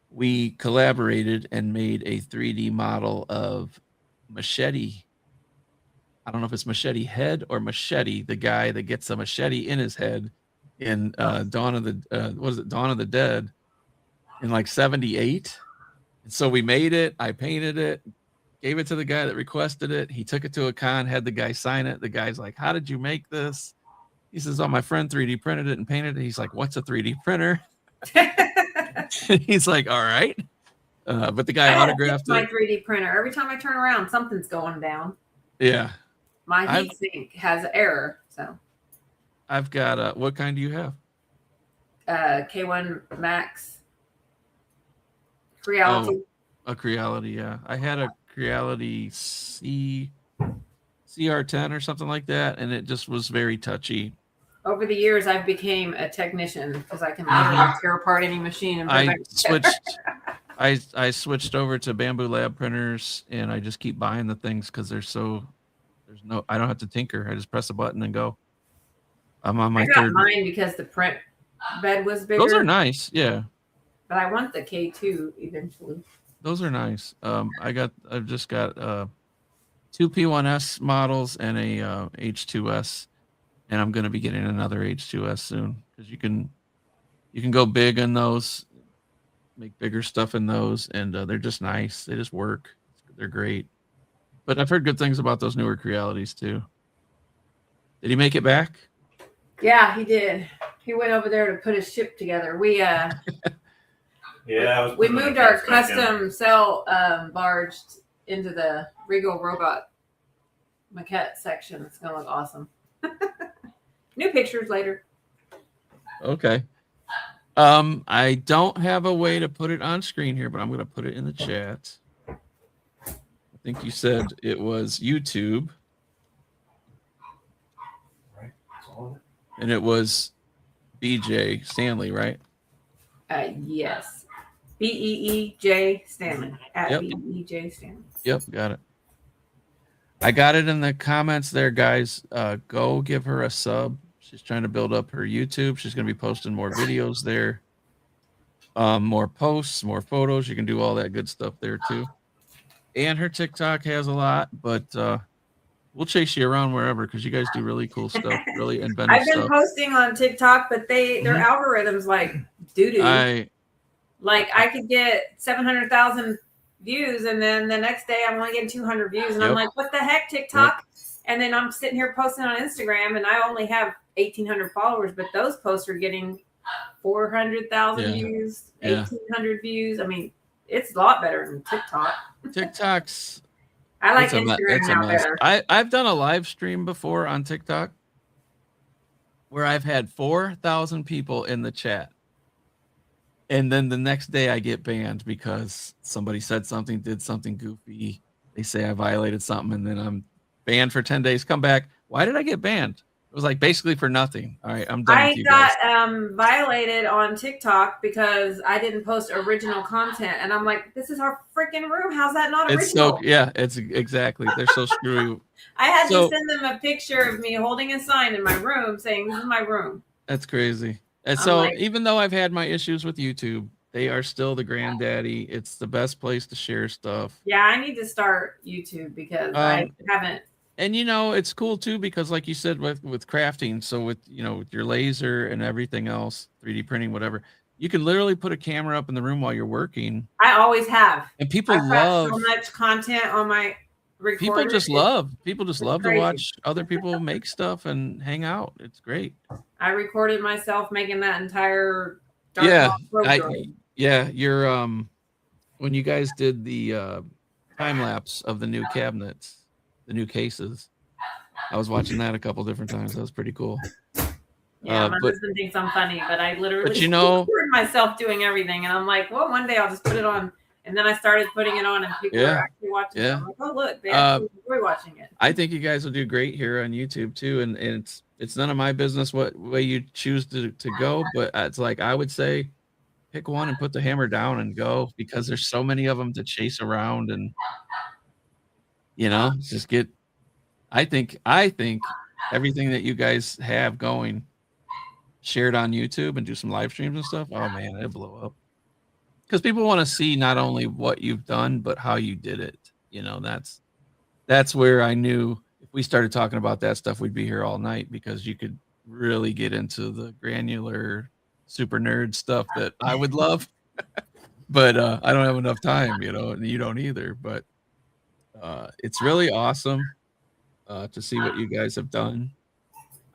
We collaborated and made a 3D model of Machete. I don't know if it's Machete Head or Machete, the guy that gets a machete in his head in Dawn of the Dead in like 78. And so we made it. I painted it, gave it to the guy that requested it. He took it to a con, had the guy sign it. The guy's like, "How did you make this?" He says, "Oh, my friend 3D printed it and painted it." He's like, "What's a 3D printer?" He's like, "All right." But the guy autographed my 3D printer. Every time I turn around, something's going down. Yeah. My heat sink has an error. So I've got what kind do you have? K1 Max Creality. Oh, a Creality, yeah. I had a Creality CR10 or something like that, and it just was very touchy. Over the years, I've became a technician because I can literally tear apart any machine and I switched over to Bamboo Lab printers, and I just keep buying the things because they're so I don't have to tinker. I just press a button and go. I'm on my I got third. mine because the print bed was bigger. Those are nice. Yeah. But I want the K2 eventually. Those are nice. I've just got 2 P1S models and a H2S, and I'm going to be getting another H2S soon because you can go big in those, make bigger stuff in those, and they're just nice. They just work. They're great. But I've heard good things about those newer Crealities too. Did he make it back? Yeah, he did. He went over there to put his ship together. We we moved our custom cell barge into the Regal Robot maquette section. It's gonna look awesome. New pictures later. Okay. I don't have a way to put it on screen here, but I'm going to put it in the chat. I think you said it was YouTube. Right. That's all. And it was BJ Stanley, right? Yes. BEEJ Stanley. At Yep. BEEJ Stanley. Yep, got it. I got it in the comments there, guys. Go give her a sub. She's trying to build up her YouTube. She's going to be posting more videos there. More posts, more photos. You can do all that good stuff there too. And her TikTok has a lot, but we'll chase you around wherever because you guys do really cool stuff, really inventive I've been stuff. posting on TikTok, but their algorithms like doo-doo. Like I could get 700,000 views, and then the next day I'm only getting 200 views, and I'm like, what the heck, TikTok? And then I'm sitting here posting on Instagram, and I only have 1,800 followers, but those posts are getting 400,000 views, 1,800 views. I mean, it's a lot better than TikTok. TikTok's. I like Instagram now better. I've done a live stream before on TikTok where I've had 4,000 people in the chat. And then the next day I get banned because somebody said something, did something goofy. They say I violated something, and then I'm banned for 10 days. Come back. Why did I get banned? It was like basically for nothing. All right, I'm done with you guys. I got violated on TikTok because I didn't post original content, and I'm like, this is our freaking room. How's that not original? It's exactly. They're so screwy. I had to send them a picture of me holding a sign in my room saying, this is my room. That's crazy. And so even though I've had my issues with YouTube, they are still the granddaddy. It's the best place to share stuff. Yeah, I need to start YouTube because I haven't. And it's cool too because, like you said, with crafting, so with with your laser and everything else, 3D printing, whatever, you can literally put a camera up in the room while you're working. I always have. And people love so much content on my recorder. People just love to watch other people make stuff and hang out. It's great. I recorded myself making that entire you're when you guys did the time lapse of the new cabinets, the new cases, I was watching that a couple different times. That was pretty cool. Yeah, my husband thinks I'm funny, but I literally recorded myself doing everything, and I'm like, well, one day I'll just put it on. And then I started putting it on, and people were actually watching it. I'm like, oh, look, they actually enjoy watching it. I think you guys will do great here on YouTube too, and it's none of my business what way you choose to go, but it's like I would say pick one and put the hammer down and go, because there's so many of them to chase around, and just get. I think everything that you guys have going, shared on YouTube and do some live streams and stuff. Oh man, it'll blow up. Because people want to see not only what you've done, but how you did it. That's where I knew if we started talking about that stuff, we'd be here all night, because you could really get into the granular, super nerd stuff that I would love. But I don't have enough time, and you don't either. But it's really awesome to see what you guys have done.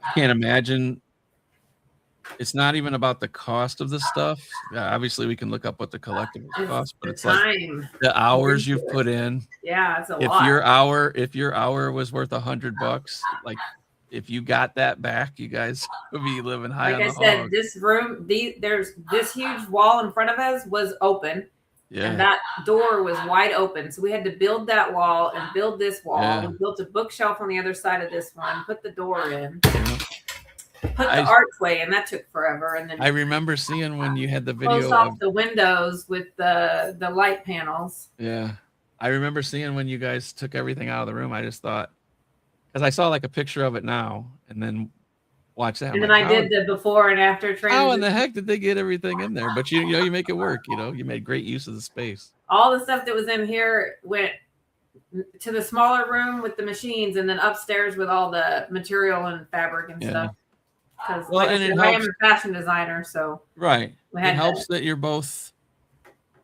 I can't imagine. It's not even about the cost of the stuff. Obviously, we can look up what the collectibles cost, but it's like the hours you've put in. Yeah, it's a lot. If your hour was worth $100, like if you got that back, you guys would be living high on the hog. Like I said, this room, there's this huge wall in front of us was open. Yeah. And that door was wide open. So we had to build that wall and build this wall. Yeah. We built a bookshelf on the other side of this one, put the door in. Yeah. Put the archway, and that took forever. And then I remember seeing when you had the video closed off the windows with the light panels. Yeah, I remember seeing when you guys took everything out of the room. I just thought, because I saw like a picture of it now, and then watch that. And then I did the before and after transition. How in the heck did they get everything in there? But you know, you make it work. You know, you made great use of the space. All the stuff that was in here went to the smaller room with the machines, and then upstairs with all the material and fabric and stuff. Because well, like I am a fashion designer, so right. It helps that you're both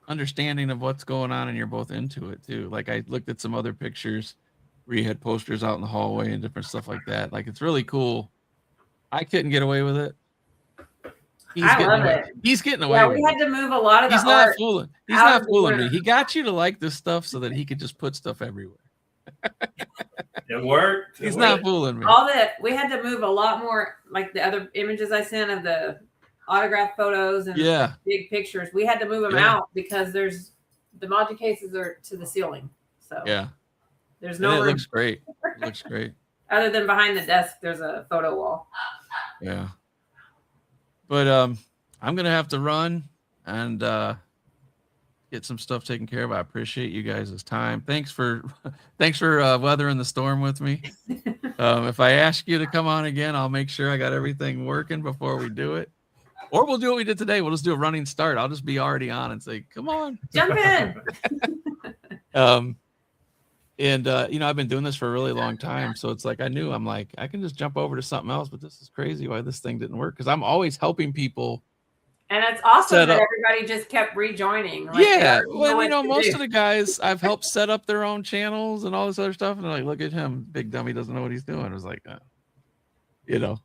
understanding of what's going on and you're both into it too. Like I looked at some other pictures where you had posters out in the hallway and different stuff like that. Like it's really cool. I couldn't get away with it. I love it. He's getting away. Yeah, we had to move a lot of the art. He's not fooling me. He got you to like this stuff so that he could just put stuff everywhere. It worked. He's not fooling me. All that we had to move a lot more, like the other images I sent of the autograph photos and big pictures. We had to move them out because there's the module cases are to the ceiling. So there's no room. It looks great. It looks great. Other than behind the desk, there's a photo wall. Yeah. But I'm gonna have to run and get some stuff taken care of. I appreciate you guys' time. Thanks for weathering the storm with me. If I ask you to come on again, I'll make sure I got everything working before we do it. Or we'll do what we did today. We'll just do a running start. I'll just be already on and say, "Come on, jump in." You know, I've been doing this for a really long time, so it's like I'm like I can just jump over to something else, but this is crazy why this thing didn't work because I'm always helping people. And it's awesome that everybody just kept rejoining. Like, well, you know, most of the guys I've helped set up their own channels and all this other stuff, and they're like, "Look at him, big dummy, doesn't know what he's doing." I was like, you know.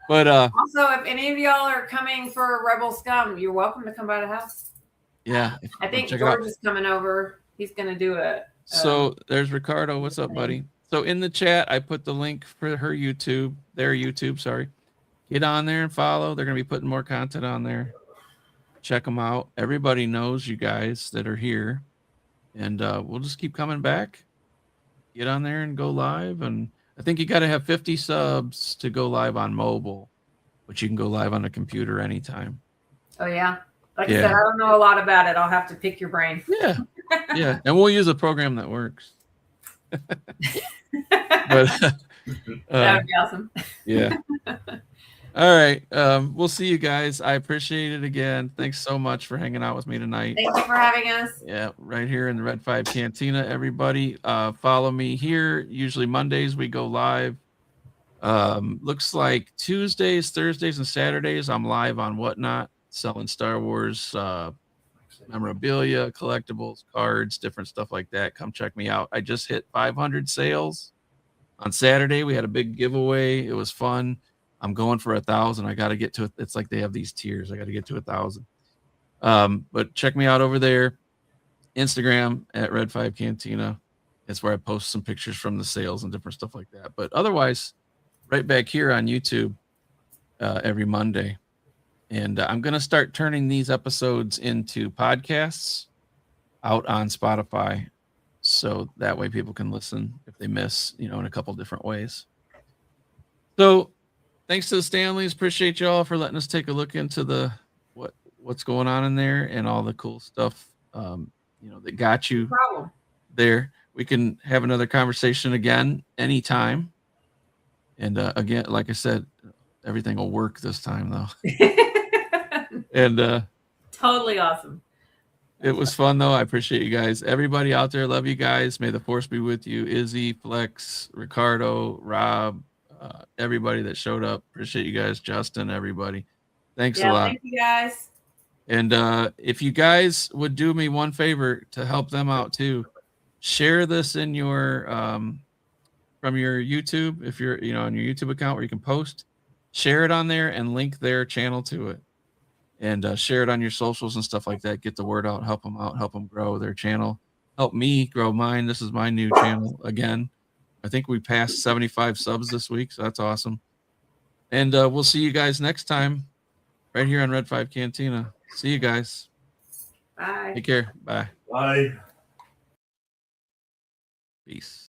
But also, if any of y'all are coming for Rebel Scum, you're welcome to come by the house. Yeah, I think George is coming over. He's gonna do it. So there's Ricardo. What's up, buddy? So in the chat, I put the link for their YouTube. Sorry, get on there and follow. They're gonna be putting more content on there. Check them out. Everybody knows you guys that are here, and we'll just keep coming back. Get on there and go live. And I think you got to have 50 subs to go live on mobile, but you can go live on a computer anytime. Oh yeah. Like I said, I don't know a lot about it. I'll have to pick your brain. Yeah. Yeah. And we'll use a program that works. But that would be awesome. Yeah. All right. We'll see you guys. I appreciate it again. Thanks so much for hanging out with me tonight. Thank you for having us. Yeah, right here in the Red 5 Cantina, everybody. Follow me here. Usually Mondays we go live. Looks like Tuesdays, Thursdays, and Saturdays I'm live on Whatnot, selling Star Wars memorabilia, collectibles, cards, different stuff like that. Come check me out. I just hit 500 sales. On Saturday, we had a big giveaway. It was fun. I'm going for 1,000. I got to get to it. It's like they have these tiers. I got to get to 1,000. But check me out over there. Instagram at Red 5 Cantina. It's where I post some pictures from the sales and different stuff like that. But otherwise, right back here on YouTube every Monday. And I'm going to start turning these episodes into podcasts out on Spotify. So that way people can listen if they miss, in a couple different ways. So thanks to the Stanleys. Appreciate y'all for letting us take a look into what's going on in there and all the cool stuff, that got you there. We can have another conversation again anytime. And again, like I said, everything will work this time though. And totally awesome. It was fun though. I appreciate you guys. Everybody out there, love you guys. May the force be with you. Izzy, Flex, Ricardo, Rob, everybody that showed up. Appreciate you guys. Justin, everybody. Thanks a lot. Thank you guys. And if you guys would do me one favor to help them out too, share this in your from your YouTube. If you're on your YouTube account where you can post, share it on there and link their channel to it. And share it on your socials and stuff like that. Get the word out, help them out, help them grow their channel. Help me grow mine. This is my new channel again. I think we passed 75 subs this week, so that's awesome. And we'll see you guys next time right here on Red 5 Cantina. See you guys. Bye. Take care. Bye. Bye. Peace.